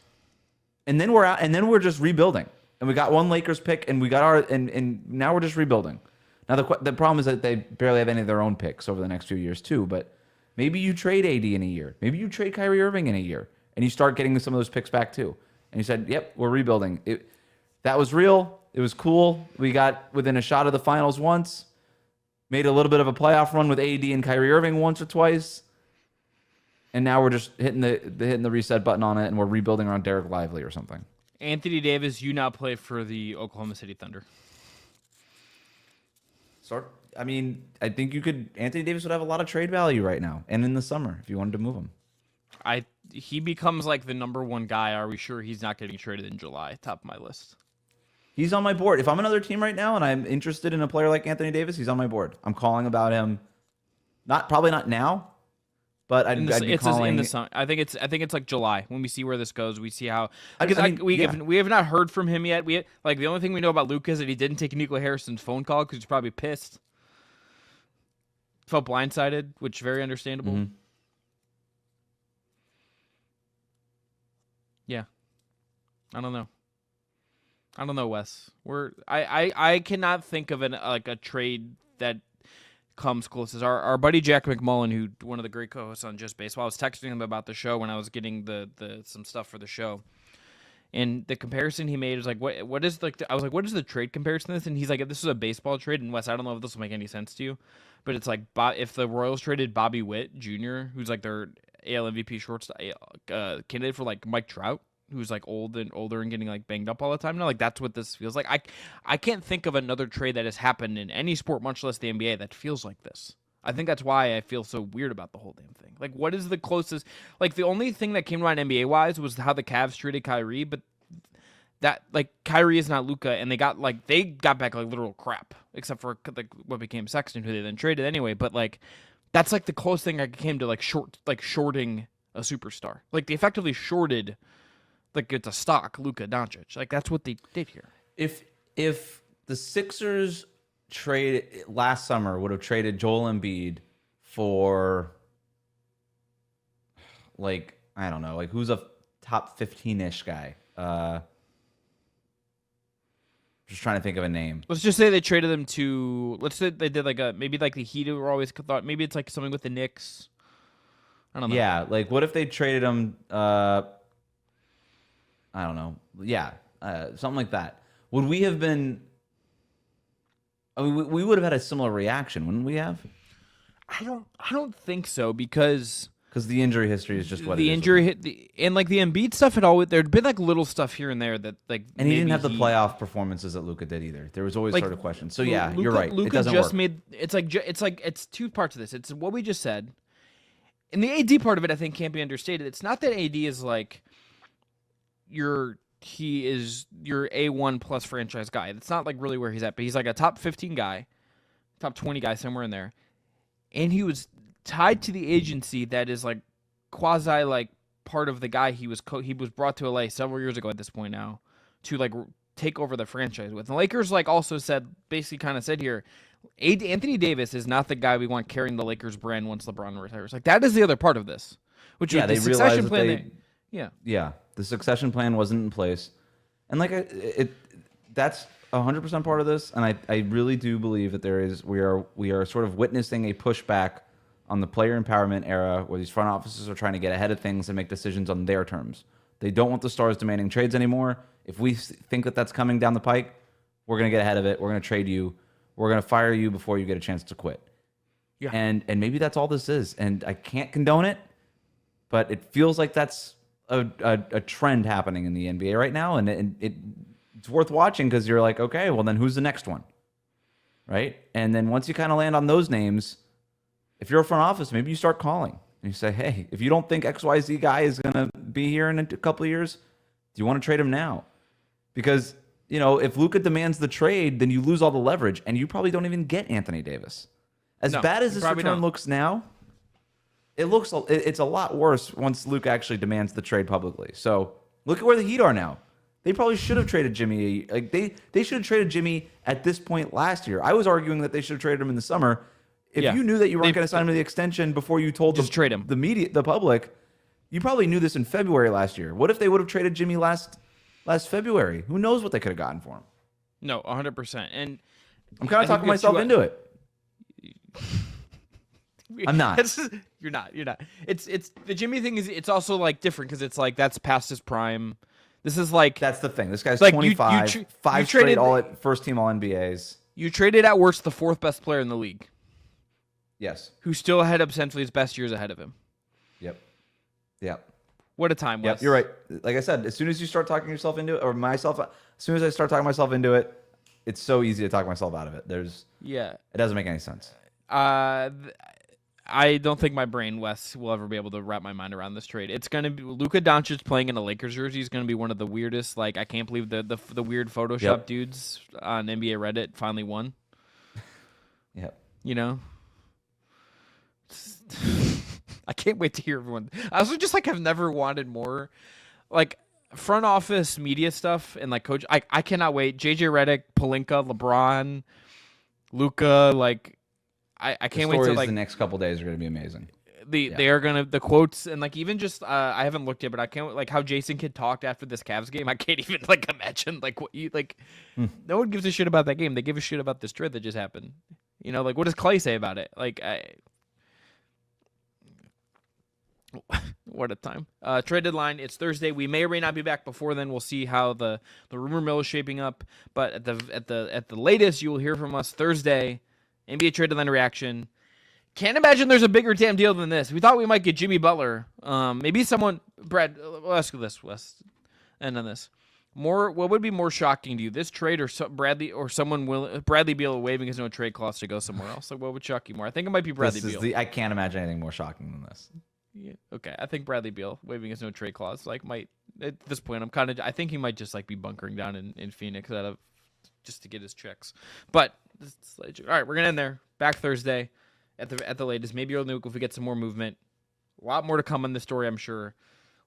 And then we're out, and then we're just rebuilding. And we got one Lakers pick, and we got and now we're just rebuilding. Now the problem is that they barely have any of their own picks over the next few years too. But maybe you trade AD in a year. Maybe you trade Kyrie Irving in a year, and you start getting some of those picks back too. And you said, "Yep, we're rebuilding." That was real. It was cool. We got within a shot of the finals once. Made a little bit of a playoff run with AD and Kyrie Irving once or twice. And now we're just hitting the reset button on it, and we're rebuilding around Derek Lively or something. Anthony Davis, you now play for the Oklahoma City Thunder. I mean, I think Anthony Davis would have a lot of trade value right now, and in the summer if you wanted to move him. He becomes like the number one guy. Are we sure he's not getting traded in July? Top of my list. He's on my board. If I'm another team right now and I'm interested in a player like Anthony Davis, he's on my board. I'm calling about him. Probably not now, but I'd be calling. In the summer. I think it's like July when we see where this goes. We see how we have not heard from him yet. The only thing we know about Luka is that he didn't take Nico Harrison's phone call because he's probably pissed. Felt blindsided, which very understandable. Mm-hmm. Yeah, I don't know, Wes. I cannot think of a trade that comes close as our buddy Jack McMullen, who one of the great co-hosts on Just Baseball. I was texting him about the show when I was getting the some stuff for the show, and the comparison he made was like, what is I was like, what is the trade comparison to this? And he's like, if this is a baseball trade, and Wes, I don't know if this will make any sense to you, but it's like if the Royals traded Bobby Witt Jr., who's like their AL MVP shortstop candidate for like Mike Trout, who's like older and getting like banged up all the time now. Like that's what this feels like. I can't think of another trade that has happened in any sport, much less the NBA, that feels like this. I think that's why I feel so weird about the whole damn thing. Like what is the closest? Like the only thing that came around NBA wise was how the Cavs treated Kyrie, but that like Kyrie is not Luka, and they got back like literal crap, except for what became Sexton, who they then traded anyway. But like that's like the closest thing I came to shorting a superstar. Like they effectively shorted. Like it's a stock, Luka Doncic. Like that's what they did here. If the Sixers trade last summer would have traded Joel Embiid for like I don't know, like who's a top 15-ish guy? Just trying to think of a name. Let's just say they traded them to. Let's say they did maybe like the Heat were always thought maybe it's like something with the Knicks. I don't know. Yeah, like what if they traded them? I don't know. Yeah, something like that. Would we have been? I mean, we would have had a similar reaction, wouldn't we have? I don't think so because the injury history is just what the it is. Injury hit and like the Embiid stuff had always there'd been like little stuff here and there that like and he didn't have the playoff performances that Luka did either. There was always sort of questions. So yeah, you're right. Luka it doesn't just work. It's two parts of this. It's what we just said, and the AD part of it I think can't be understated. It's not that AD is like he is your A1 plus franchise guy. That's not like really where he's at, but he's like a top 15 guy, top 20 guy, somewhere in there. And he was tied to the agency that is like quasi like part of the guy he was brought to LA several years ago at this point now to like take over the franchise with. And the Lakers like also basically kind of said here, Anthony Davis is not the guy we want carrying the Lakers brand once LeBron retires. Like that is the other part of this, which yeah, was the they succession realized plan. that yeah. The succession plan wasn't in place. And like that's 100% part of this, and I really do believe that we are sort of witnessing a pushback on the player empowerment era, where these front offices are trying to get ahead of things and make decisions on their terms. They don't want the stars demanding trades anymore. If we think that that's coming down the pike, we're going to get ahead of it. We're going to trade you. We're going to fire you before you get a chance to quit. Yeah. And maybe that's all this is. And I can't condone it, but it feels like that's a trend happening in the NBA right now, and it's worth watching because you're like, okay, well then who's the next one, right? And then once you kind of land on those names, if you're a front office, maybe you start calling and you say, hey, if you don't think XYZ guy is going to be here in a couple of years, do you want to trade him now? Because, if Luka demands the trade, then you lose all the leverage, and you probably don't even get Anthony Davis. As bad as this return looks now, it's a lot worse once Luka actually demands the trade publicly. So look at where the Heat are now. They probably should have traded Jimmy. Like they should have traded Jimmy at this point last year. I was arguing that they should have traded him in the summer. If you knew that you weren't going to sign him to the extension before you told trade him. The media, the public, you probably knew this in February last year. What if they would have traded Jimmy last February? Who knows what they could have gotten for him? No, 100%. And I'm kind of talking myself into it. I'm not. You're not. It's the Jimmy thing is it's also like different because it's like that's past his prime. This is like that's the thing. This guy's like 25, five straight first team All NBAs. You traded at worst the fourth best player in the league. Yes. Who still had essentially his best years ahead of him. Yep. What a time, Wes. Yep, you're right. Like I said, as soon as you start talking yourself into it, or myself, as soon as I start talking myself into it, it's so easy to talk myself out of it. It doesn't make any sense. I don't think my brain, Wes, will ever be able to wrap my mind around this trade. It's going to be Luka Doncic playing in a Lakers jersey is going to be one of the weirdest. Like, I can't believe the weird Photoshop dudes on NBA Reddit finally won. Yep. I can't wait to hear everyone. I also just like have never wanted more, like front office media stuff and like coach. I cannot wait. JJ Redick, Pelinka, LeBron, Luka. Like I can't wait to like the next couple days are going to be amazing. They are gonna the quotes and like even just I haven't looked yet, but I can't like how Jason Kidd talked after this Cavs game. I can't even like imagine like what you like. No one gives a shit about that game. They give a shit about this trade that just happened. Like what does Clay say about it? Like what a time. Trade deadline. It's Thursday. We may or may not be back before then. We'll see how the rumor mill is shaping up. But at the latest, you will hear from us Thursday. NBA trade deadline reaction. Can't imagine there's a bigger damn deal than this. We thought we might get Jimmy Butler. Maybe someone. Brad, we'll ask you this, Wes, and on this. What would be more shocking to you, this trade or Bradley Beal waiving his no trade clause to go somewhere else? Like, what would shock you more? I think it might be Bradley Beal. I can't imagine anything more shocking than this. Yeah. Okay, I think Bradley Beal waiving his no trade clause might at this point. I think he might just like be bunkering down in Phoenix just to get his checks. But all right, we're gonna end there. Back Thursday at the latest. Maybe you'll nuke if we get some more movement. A lot more to come on this story, I'm sure.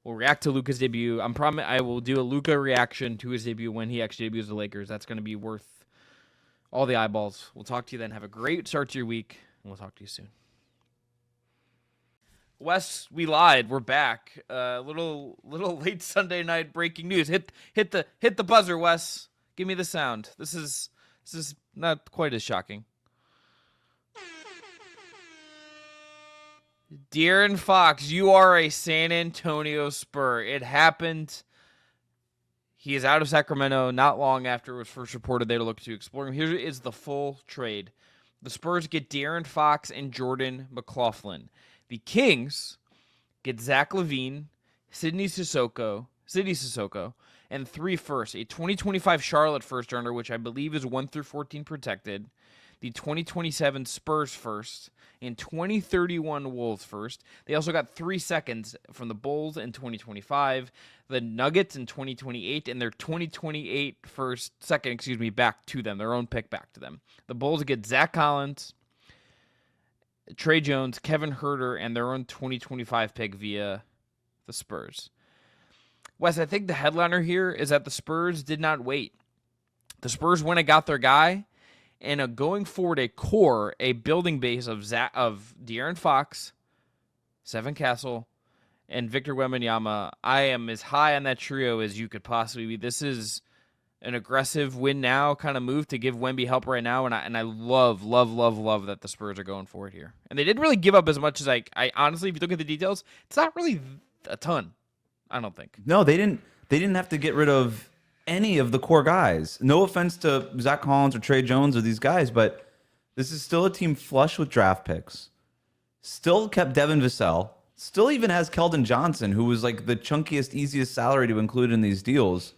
We'll react to Luka's debut. I will do a Luka reaction to his debut when he actually debuts the Lakers. That's going to be worth all the eyeballs. We'll talk to you then. Have a great start to your week, and we'll talk to you soon. Wes, we lied. We're back. Little late Sunday night breaking news. Hit the buzzer, Wes. Give me the sound. This is not quite as shocking. De'Aaron Fox, you are a San Antonio Spur. It happened. He is out of Sacramento not long after it was first reported they to look to explore him. Here is the full trade. The Spurs get De'Aaron Fox and Jordan McLaughlin. The Kings get Zach LaVine, Sidney Sissoko, and 3 firsts. A 2025 Charlotte first rounder, which I believe is 1 through 14 protected. The 2027 Spurs first and 2031 Wolves first. They also got 3 seconds from the Bulls in 2025, the Nuggets in 2028, and their 2028 second back to them, their own pick back to them. The Bulls get Zach Collins, Trey Jones, Kevin Huerter, and their own 2025 pick via the Spurs. Wes, I think the headliner here is that the Spurs did not wait. The Spurs went and got their guy, and going forward, a building base of De'Aaron Fox, Seven Castle, and Victor Wembanyama. I am as high on that trio as you could possibly be. This is an aggressive win now kind of move to give Wemby help right now, and I love that the Spurs are going for it here. And they didn't really give up as much as I honestly, if you look at the details, it's not really a ton. I don't think. No, they didn't. They didn't have to get rid of any of the core guys. No offense to Zach Collins or Trey Jones or these guys, but this is still a team flush with draft picks. Still kept Devin Vassell. Still even has Keldon Johnson, who was like the chunkiest, easiest salary to include in these deals.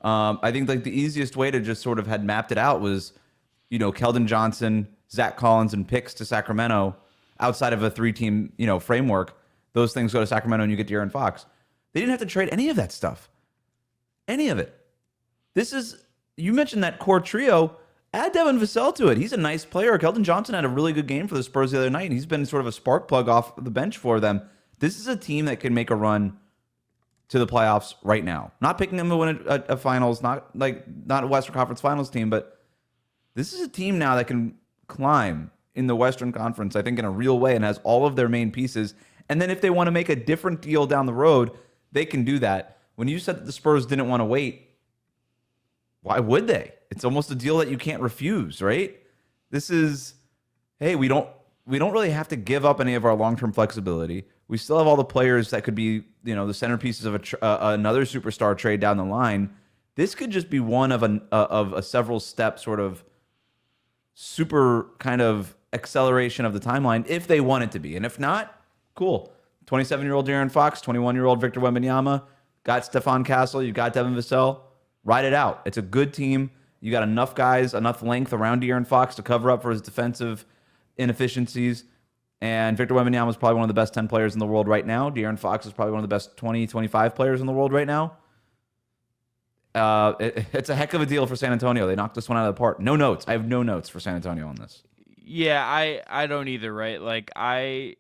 I think like the easiest way to just sort of had mapped it out was, Keldon Johnson, Zach Collins, and picks to Sacramento outside of a 3-team, framework. Those things go to Sacramento and you get De'Aaron Fox. They didn't have to trade any of that stuff. Any of it. You mentioned that core trio. Add Devin Vassell to it. He's a nice player. Keldon Johnson had a really good game for the Spurs the other night, and he's been sort of a spark plug off the bench for them. This is a team that can make a run to the playoffs right now. Not picking them to win a finals, not a Western Conference Finals team, but this is a team now that can climb in the Western Conference, I think, in a real way, and has all of their main pieces. And then if they want to make a different deal down the road, they can do that. When you said that the Spurs didn't want to wait, why would they? It's almost a deal that you can't refuse, right? This is, hey, we don't really have to give up any of our long-term flexibility. We still have all the players that could be, the centerpieces of another superstar trade down the line. This could just be one of a several-step sort of super kind of acceleration of the timeline if they want it to be. And if not, cool. 27-year-old De'Aaron Fox, 21-year-old Victor Wembanyama, got Stephon Castle, you got Devin Vassell. Ride it out. It's a good team. You got enough guys, enough length around De'Aaron Fox to cover up for his defensive inefficiencies. And Victor Wembanyama is probably one of the best 10 players in the world right now. De'Aaron Fox is probably one of the best 20, 25 players in the world right now. It's a heck of a deal for San Antonio. They knocked this one out of the park. No notes. I have no notes for San Antonio on this. Yeah, I don't either, right? Like I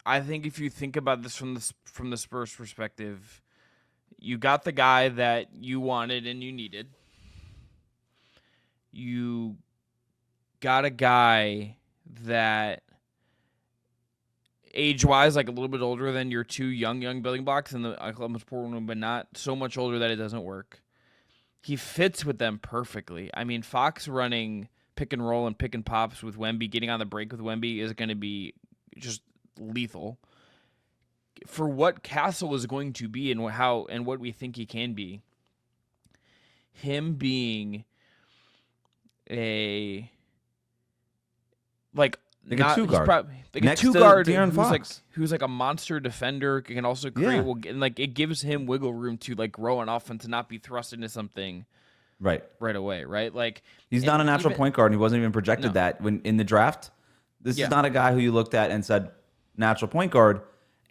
think if you think about this from the Spurs perspective, you got the guy that you wanted and you needed. You got a guy that age-wise, like a little bit older than your two young building blocks in the Oklahoma Portland, but not so much older that it doesn't work. He fits with them perfectly. I mean, Fox running pick and roll and pick and pops with Wemby, getting on the break with Wemby is going to be just lethal. For what Castle is going to be and what we think he can be, him being a a two-guard. A two-guard who's like a monster defender, can also create, and it gives him wiggle room to grow an offense and not be thrust into something right away, right? Like he's not a natural point guard, and he wasn't even projected that when in the draft. This is not a guy who you looked at and said natural point guard.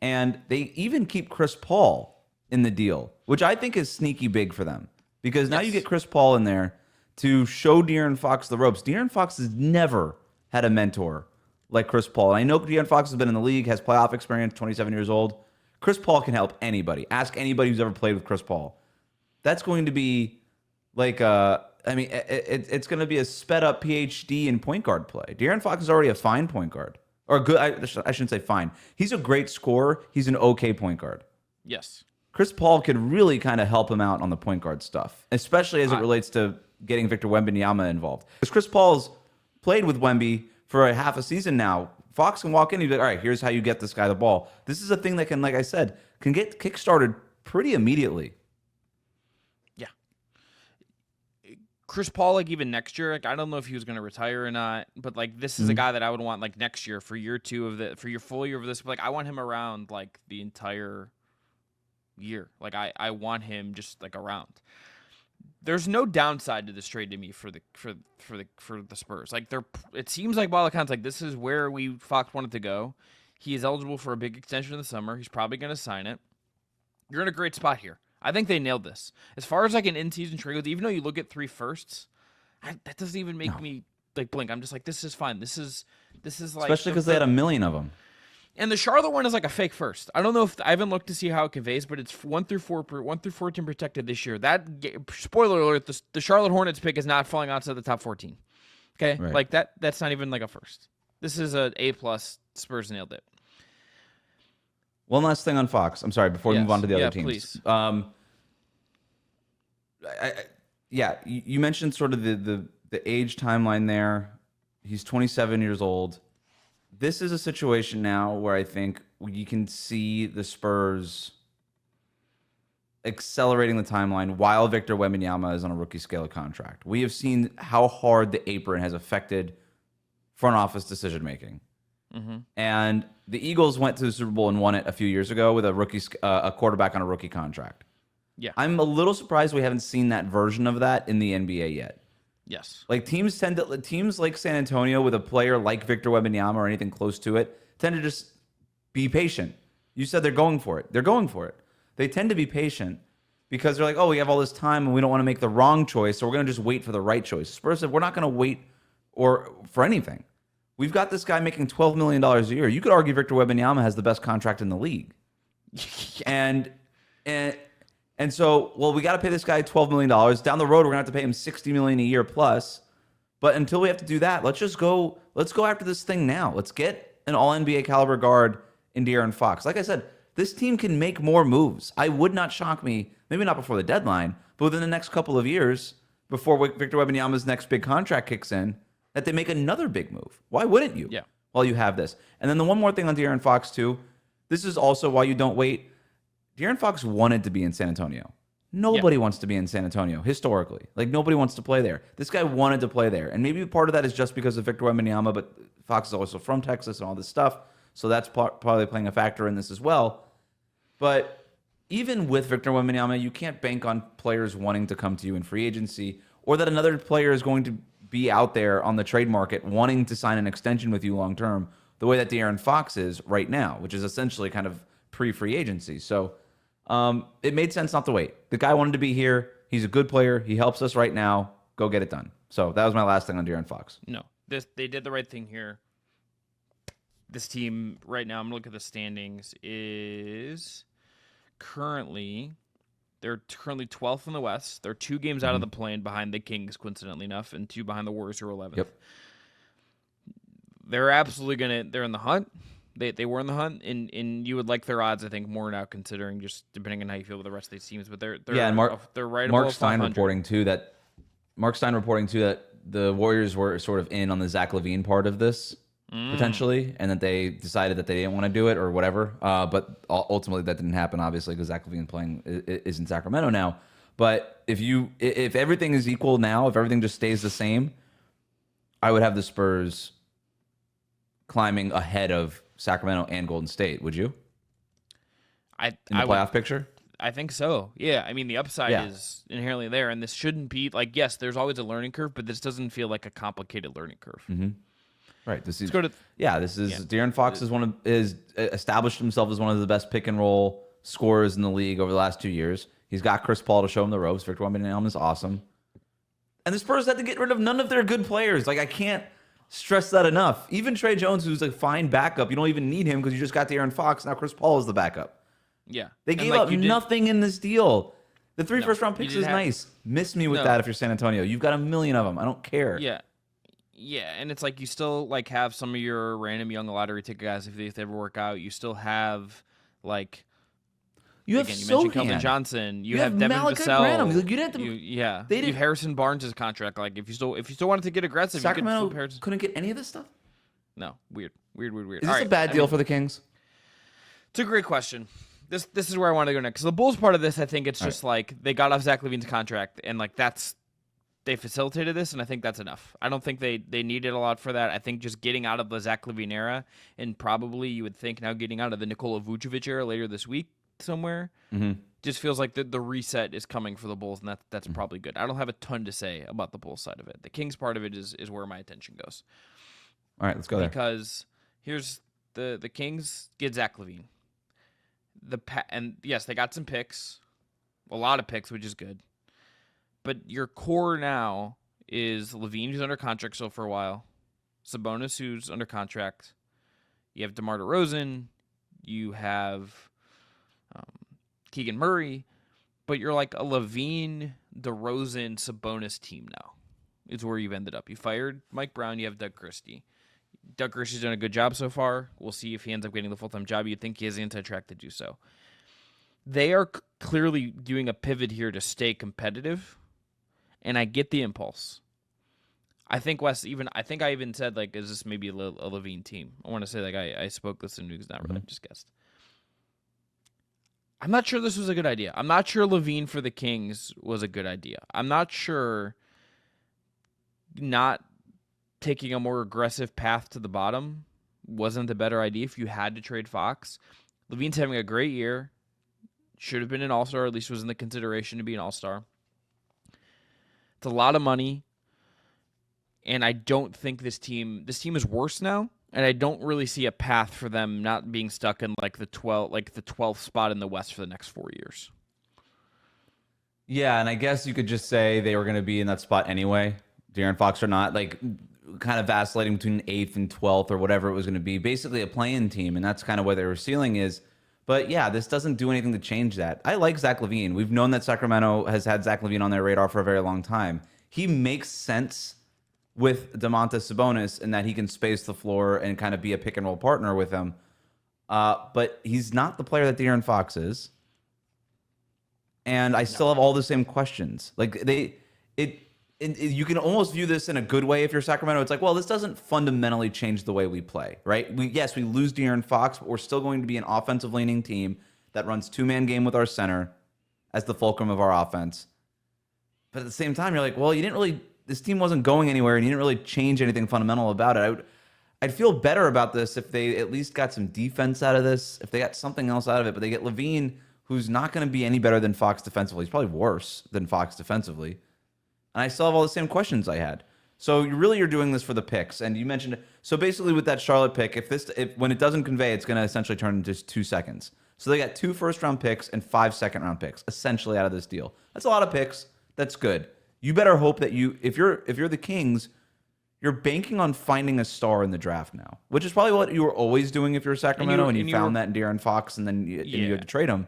And they even keep Chris Paul in the deal, which I think is sneaky big for them. Because now you get Chris Paul in there to show De'Aaron Fox the ropes. De'Aaron Fox has never had a mentor like Chris Paul. And I know De'Aaron Fox has been in the league, has playoff experience, 27 years old. Chris Paul can help anybody. Ask anybody who's ever played with Chris Paul. That's going to be it's going to be a sped-up PhD in point guard play. De'Aaron Fox is already a fine point guard. Or good, I shouldn't say fine. He's a great scorer. He's an okay point guard. Yes. Chris Paul could really kind of help him out on the point guard stuff, especially as it relates to getting Victor Wembanyama involved. Because Chris Paul's played with Wemby for a half a season now. Fox can walk in and be like, all right, here's how you get this guy the ball. This is a thing that can, like I said, can get kickstarted pretty immediately. Chris Paul, even next year, I don't know if he was going to retire or not, but this is a guy that I would want next year for year two for your full year of this. But I want him around the entire year. I want him just around. There's no downside to this trade to me for the Spurs. It seems by all accounts this is where Fox wanted to go. He is eligible for a big extension in the summer. He's probably going to sign it. You're in a great spot here. I think they nailed this. As far as an in-season trade goes, even though you look at 3 firsts, that doesn't even make me blink. I'm just this is fine. This is especially because they had a million of them. And the Charlotte one is a fake first. I don't know if I haven't looked to see how it conveys, but it's 1 through 14 protected this year. That spoiler alert: the Charlotte Hornets pick is not falling outside the top 14. Okay, right. That's not even a first. This is a A+. Spurs nailed it. One last thing on Fox. I'm sorry, before we move on to the other teams. Please. yeah, you mentioned sort of the age timeline there. He's 27 years old. This is a situation now where I think you can see the Spurs accelerating the timeline while Victor Wembanyama is on a rookie scale contract. We have seen how hard the apron has affected front office decision making. And the Eagles went to the Super Bowl and won it a few years ago with a quarterback on a rookie contract. Yeah. I'm a little surprised we haven't seen that version of that in the NBA yet. Yes. Like teams like San Antonio with a player like Victor Wembanyama or anything close to it tend to just be patient. You said they're going for it. They're going for it. They tend to be patient because they're like, oh, we have all this time and we don't want to make the wrong choice, so we're going to just wait for the right choice. Spurs said, we're not going to wait for anything. We've got this guy making $12 million a year. You could argue Victor Wembanyama has the best contract in the league. And so, well, we got to pay this guy $12 million. Down the road, we're going to have to pay him $60 million a year plus. But until we have to do that, let's go after this thing now. Let's get an all-NBA caliber guard in De'Aaron Fox. Like I said, this team can make more moves. I would not shock me, maybe not before the deadline, but within the next couple of years, before Victor Wembanyama's next big contract kicks in, that they make another big move. Why wouldn't you? Yeah. While you have this. And then the one more thing on De'Aaron Fox, too. This is also why you don't wait. De'Aaron Fox wanted to be in San Antonio. Nobody wants to be in San Antonio, historically. Like, nobody wants to play there. This guy wanted to play there. And maybe part of that is just because of Victor Wembanyama, but Fox is also from Texas and all this stuff. So that's probably playing a factor in this as well. But even with Victor Wembanyama, you can't bank on players wanting to come to you in free agency or that another player is going to be out there on the trade market wanting to sign an extension with you long term the way that De'Aaron Fox is right now, which is essentially kind of pre-free agency. So it made sense not to wait. The guy wanted to be here. He's a good player. He helps us right now. Go get it done. So that was my last thing on De'Aaron Fox. No, they did the right thing here. This team right now, I'm looking at the standings, is they're currently 12th in the West. They're 2 games out of the play-in behind the Kings, coincidentally enough, and 2 behind the Warriors, who are 11th. Yep. They're absolutely they're in the hunt. They were in the hunt, and you would like their odds, I think, more now, considering just depending on how you feel with the rest of these teams. But they're right Mark above Stein 500. reporting too that the Warriors were sort of in on the Zach LaVine part of this potentially, and that they decided that they didn't want to do it or whatever. But ultimately that didn't happen, obviously, because Zach LaVine is in Sacramento now. But if everything is equal now, if everything just stays the same, I would have the Spurs climbing ahead of Sacramento and Golden State. Would you? In the playoff picture? I think so. Yeah. I mean, the upside is inherently there, and this shouldn't be like, yes, there's always a learning curve, but this doesn't feel like a complicated learning curve. Mm-hmm. Right. De'Aaron Fox is established himself as one of the best pick and roll scorers in the league over the last 2 years. He's got Chris Paul to show him the ropes. Victor Wembanyama is awesome. And the Spurs had to get rid of none of their good players. Like, I can't stress that enough. Even Trey Jones, who's a fine backup, you don't even need him because you just got De'Aaron Fox. Now Chris Paul is the backup. Yeah. They gave up nothing in this deal. The 3 first-round picks is nice. Miss me with that if you're San Antonio. You've got a million of them. I don't care. Yeah. Yeah, and it's like you still like have some of your random young lottery ticket guys if they ever work out. You still have like you mentioned Kelvin Johnson. You have Devin Vassell. You didn't have to, you have Harrison Barnes' contract. Like if you still wanted to get aggressive, Sacramento you could flip couldn't get any of this stuff. No, weird. Is this a bad deal for the Kings? It's a great question. This is where I want to go next. Because the Bulls part of this, I think it's just like they got off Zach LaVine's contract, and like they facilitated this, and I think that's enough. I don't think they needed a lot for that. I think just getting out of the Zach LaVine era, and probably you would think now getting out of the Nikola Vucevic era later this week somewhere, just feels like the reset is coming for the Bulls, and that's probably good. I don't have a ton to say about the Bulls side of it. The Kings part of it is where my attention goes. All right, let's go there. Because here's the Kings get Zach LaVine. And yes, they got some picks, a lot of picks, which is good. But your core now is LaVine, who's under contract still for a while, Sabonis, who's under contract. You have DeMar DeRozan. You have Keegan Murray. But you're like a LaVine, DeRozan, Sabonis team now is where you've ended up. You fired Mike Brown. You have Doug Christie. Doug Christie's done a good job so far. We'll see if he ends up getting the full-time job. You'd think he has the inside track to do so. They are clearly doing a pivot here to stay competitive. and I get the impulse. I think Wes I think I even said, like, is this maybe a Levine team? I want to say, like, I spoke this in news, not really, I just guessed. I'm not sure this was a good idea. I'm not sure Levine for the Kings was a good idea. I'm not sure not taking a more aggressive path to the bottom wasn't the better idea if you had to trade Fox. Levine's having a great year. Should have been an all-star, or at least was in the consideration to be an all-star. It's a lot of money. And I don't think this team is worse now, and I don't really see a path for them not being stuck in like the 12th spot in the West for the next 4 years. Yeah, and I guess you could just say they were going to be in that spot anyway, De'Aaron Fox or not, like kind of vacillating between 8th and 12th or whatever it was going to be, basically a play-in team, and that's kind of where their ceiling is. But yeah, this doesn't do anything to change that. I like Zach LaVine. We've known that Sacramento has had Zach LaVine on their radar for a very long time. He makes sense with Domantas Sabonis in that he can space the floor and kind of be a pick and roll partner with him. But he's not the player that De'Aaron Fox is. And I still have all the same questions. Like you can almost view this in a good way if you're Sacramento. It's like, well, this doesn't fundamentally change the way we play, right? Yes, we lose De'Aaron Fox, but we're still going to be an offensive leaning team that runs 2-man game with our center as the fulcrum of our offense. But at the same time, you're like, well, this team wasn't going anywhere, and you didn't really change anything fundamental about it. I'd feel better about this if they at least got some defense out of this, if they got something else out of it. But they get Levine, who's not going to be any better than Fox defensively. He's probably worse than Fox defensively. And I still have all the same questions I had. So you're doing this for the picks. And you mentioned, so basically with that Charlotte pick, if when it doesn't convey, it's going to essentially turn into just 2 seconds. So they got 2 first-round picks and 5 second-round picks, essentially, out of this deal. That's a lot of picks. That's good. You better hope that if you're the Kings, you're banking on finding a star in the draft now, which is probably what you were always doing if you're Sacramento and you found that in De'Aaron Fox and then you had to trade him.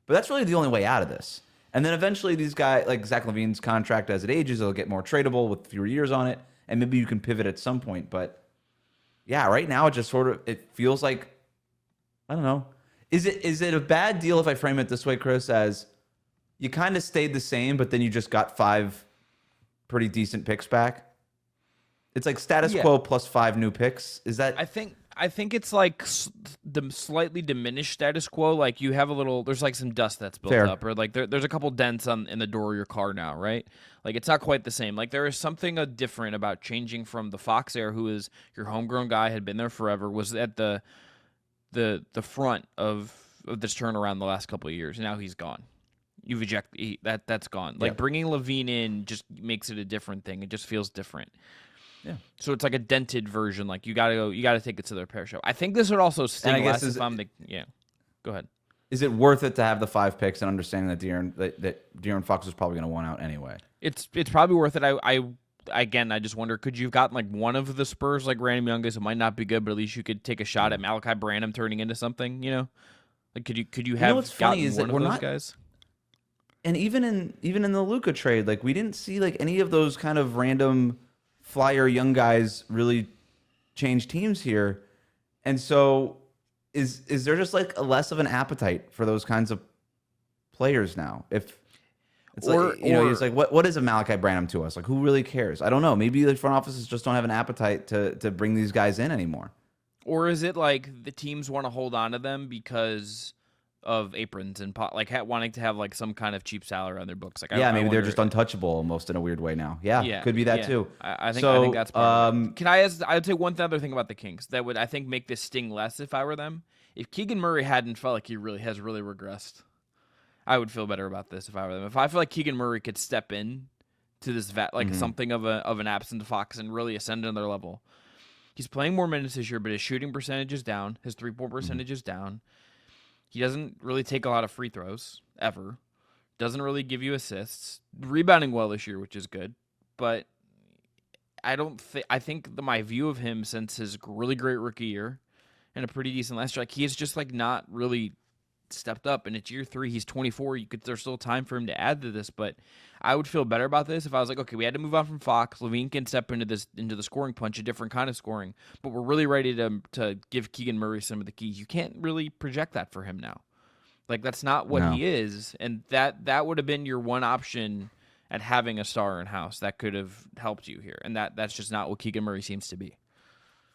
But that's really the only way out of this. And then eventually these guys, like Zach LaVine's contract as it ages, it'll get more tradable with fewer years on it, and maybe you can pivot at some point. But yeah, right now it just it feels like, I don't know. Is it a bad deal if I frame it this way, Chris, as you kind of stayed the same, but then you just got 5 pretty decent picks back? It's like status quo plus 5 new picks. Is that? I think it's like the slightly diminished status quo. Like you have there's like some dust that's built up, or like there's a couple dents in the door of your car now, right? Like it's not quite the same. Like there is something different about changing from the Fox era, who is your homegrown guy, had been there forever, was at the front of this turnaround the last couple of years. Now he's gone. You've ejected that's gone. Like bringing Levine in just makes it a different thing. It just feels different. Yeah. So it's like a dented version. Like you gotta take it to the repair shop. I think this would also sting less if I'm the Go ahead. Is it worth it to have the 5 picks and understanding that De'Aaron Fox was probably going to want out anyway? It's probably worth it. I just wonder, could you have gotten like one of the Spurs, like Random Youngest? It might not be good, but at least you could take a shot at Malachi Branham turning into something. You know, like could you have what's gotten funny is one that of those guys? And even in the Luka trade, like we didn't see like any of those kind of random flyer young guys really change teams here. And so is there just like a less of an appetite for those kinds of players now? If it's it's like what is a Malachi Branham to us? Like who really cares? I don't know. Maybe the front offices just don't have an appetite to bring these guys in anymore. Or is it like the teams want to hold on to them because of aprons and wanting to have like some kind of cheap salary on their books? Like maybe they're just untouchable almost in a weird way now. Yeah, could be that too. I think that's part of it. Can I ask? I'd say one other thing about the Kings that would, I think, make this sting less if I were them. If Keegan Murray hadn't felt like he really has regressed, I would feel better about this if I were them. If I feel like Keegan Murray could step in to this something of an absent Fox and really ascend to another level. He's playing more minutes this year, but his shooting percentage is down. His 3-point percentage is down. He doesn't really take a lot of free throws, ever. Doesn't really give you assists. Rebounding well this year, which is good. But I think my view of him since his really great rookie year and a pretty decent last year, like he is just like not really stepped up. And it's year 3. He's 24. There's still time for him to add to this. But I would feel better about this if I was like, okay, we had to move on from Fox. Levine can step into the scoring punch, a different kind of scoring. But we're really ready to give Keegan Murray some of the keys. You can't really project that for him now. Like that's not what he is. And that would have been your one option at having a star in house that could have helped you here, and that's just not what Keegan Murray seems to be.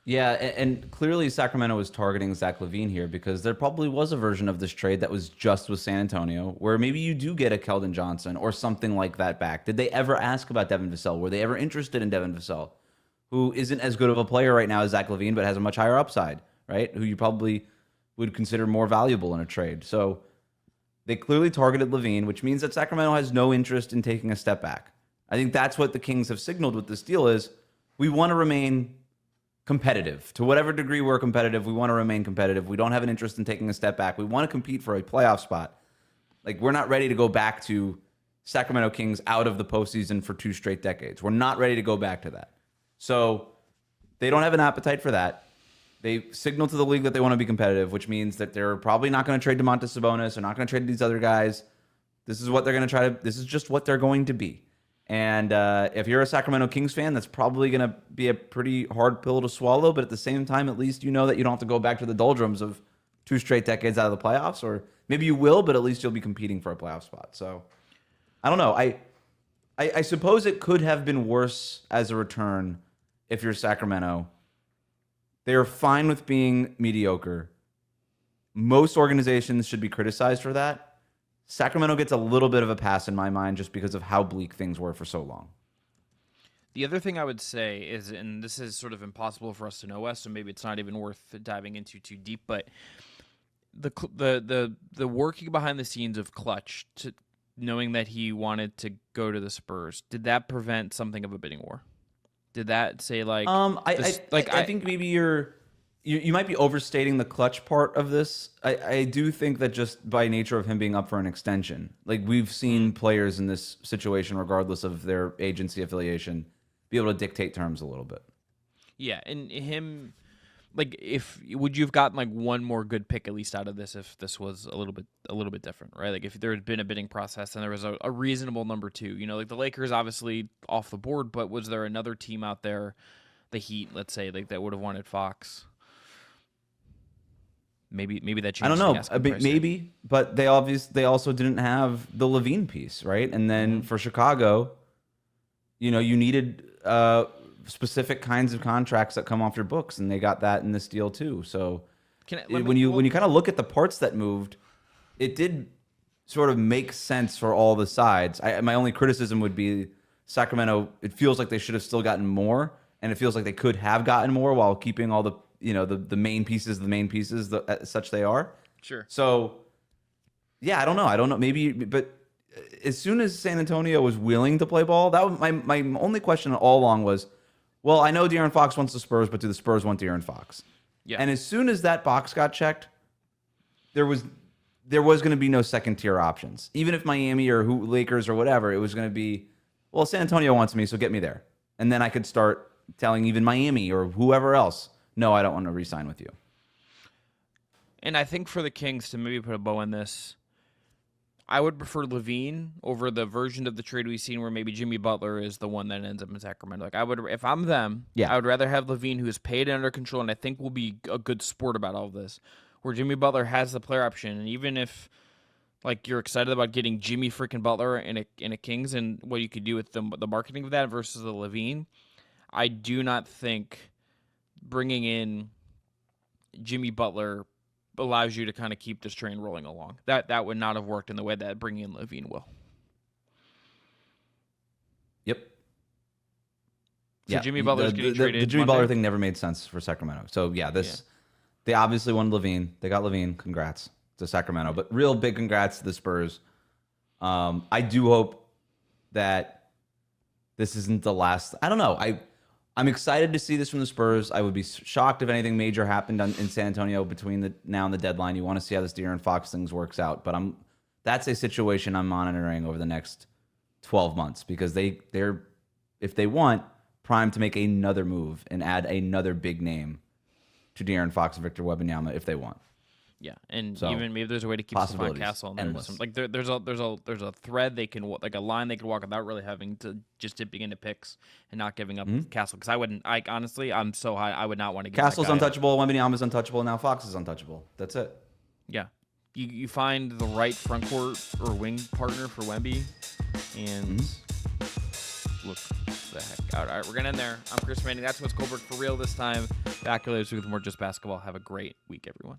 Yeah, and clearly Sacramento was targeting Zach LaVine here because there probably was a version of this trade that was just with San Antonio where maybe you do get a Keldon Johnson or something like that back. Did they ever ask about Devin Vassell? Were they ever interested in Devin Vassell, who isn't as good of a player right now as Zach LaVine but has a much higher upside, right? Who you probably would consider more valuable in a trade. So they clearly targeted LaVine, which means that Sacramento has no interest in taking a step back. I think that's what the Kings have signaled with this deal is we want to remain competitive. To whatever degree we're competitive, we want to remain competitive. We don't have an interest in taking a step back. We want to compete for a playoff spot. Like, we're not ready to go back to Sacramento Kings out of the postseason for 2 straight decades. We're not ready to go back to that. So they don't have an appetite for that. They signal to the league that they want to be competitive, which means that they're probably not going to trade DeMontis Sabonis. They're not going to trade these other guys. This is what they're going to try to. This is just what they're going to be. And if you're a Sacramento Kings fan, that's probably going to be a pretty hard pill to swallow. But at the same time, at least you know that you don't have to go back to the doldrums of 2 straight decades out of the playoffs. Or maybe you will, but at least you'll be competing for a playoff spot. So I don't know. I suppose it could have been worse as a return if you're Sacramento. They're fine with being mediocre. Most organizations should be criticized for that. Sacramento gets a little bit of a pass in my mind just because of how bleak things were for so long. The other thing I would say is, and this is sort of impossible for us to know, Wes, so maybe it's not even worth diving into too deep, but the working behind the scenes of Clutch, to knowing that he wanted to go to the Spurs, did that prevent something of a bidding war? Did that say I think maybe you might be overstating the Clutch part of this. I do think that just by nature of him being up for an extension, like we've seen players in this situation, regardless of their agency affiliation, be able to dictate terms a little bit. Yeah, and him, would you have gotten one more good pick at least out of this if this was a little bit different, right? Like if there had been a bidding process and there was a reasonable number 2, the Lakers obviously off the board, but was there another team out there, the Heat, let's say, that would have wanted Fox? Maybe that changes. I don't know. Maybe, but they also didn't have the LaVine piece, right? And then for Chicago, you needed specific kinds of contracts that come off your books, and they got that in this deal too. So when you kind of look at the parts that moved, it did sort of make sense for all the sides. My only criticism would be Sacramento. It feels like they should have still gotten more, and it feels like they could have gotten more while keeping all the the main pieces, such they are. Sure. So, yeah, I don't know. Maybe, but as soon as San Antonio was willing to play ball, that was my only question all along was, well, I know De'Aaron Fox wants the Spurs, but do the Spurs want De'Aaron Fox? Yeah. And as soon as that box got checked, there was going to be no second tier options. Even if Miami or Lakers or whatever, it was going to be, well, San Antonio wants me, so get me there. And then I could start telling even Miami or whoever else, no, I don't want to re-sign with you. And I think for the Kings to maybe put a bow on this, I would prefer LaVine over the version of the trade we've seen where maybe Jimmy Butler is the one that ends up in Sacramento. If I'm them, I would rather have LaVine, who is paid and under control, and I think will be a good sport about all of this, where Jimmy Butler has the player option. And even if you're excited about getting Jimmy freaking Butler in a Kings and what you could do with the marketing of that versus the LaVine, I do not think bringing in Jimmy Butler allows you to kind of keep this train rolling along. That would not have worked in the way that bringing in LaVine will. Yep. So Jimmy Butler's getting traded. The Jimmy Butler thing never made sense for Sacramento. So they obviously wanted LaVine. They got LaVine. Congrats to Sacramento. But real big congrats to the Spurs. I do hope that this isn't the last. I don't know. I'm excited to see this from the Spurs. I would be shocked if anything major happened in San Antonio between now and the deadline. You want to see how this De'Aaron Fox things works out. But that's a situation I'm monitoring over the next 12 months because they're, if they want, primed to make another move and add another big name to De'Aaron Fox and Victor Wembanyama if they want. Yeah, and even maybe there's a way to keep Stephon Castle on there. There's a thread they can a line they can walk without really having to just dipping into picks and not giving up Castle. Because honestly, I'm so high, I would not want to. Castle's untouchable, Wembanyama's untouchable, and now Fox is untouchable. That's it. Yeah, you find the right front court or wing partner for Wemby, and look the heck out. All right, we're going to end there. I'm Chris Manning. That's Wes Goldberg for real this time. Back later with more Just Basketball. Have a great week, everyone.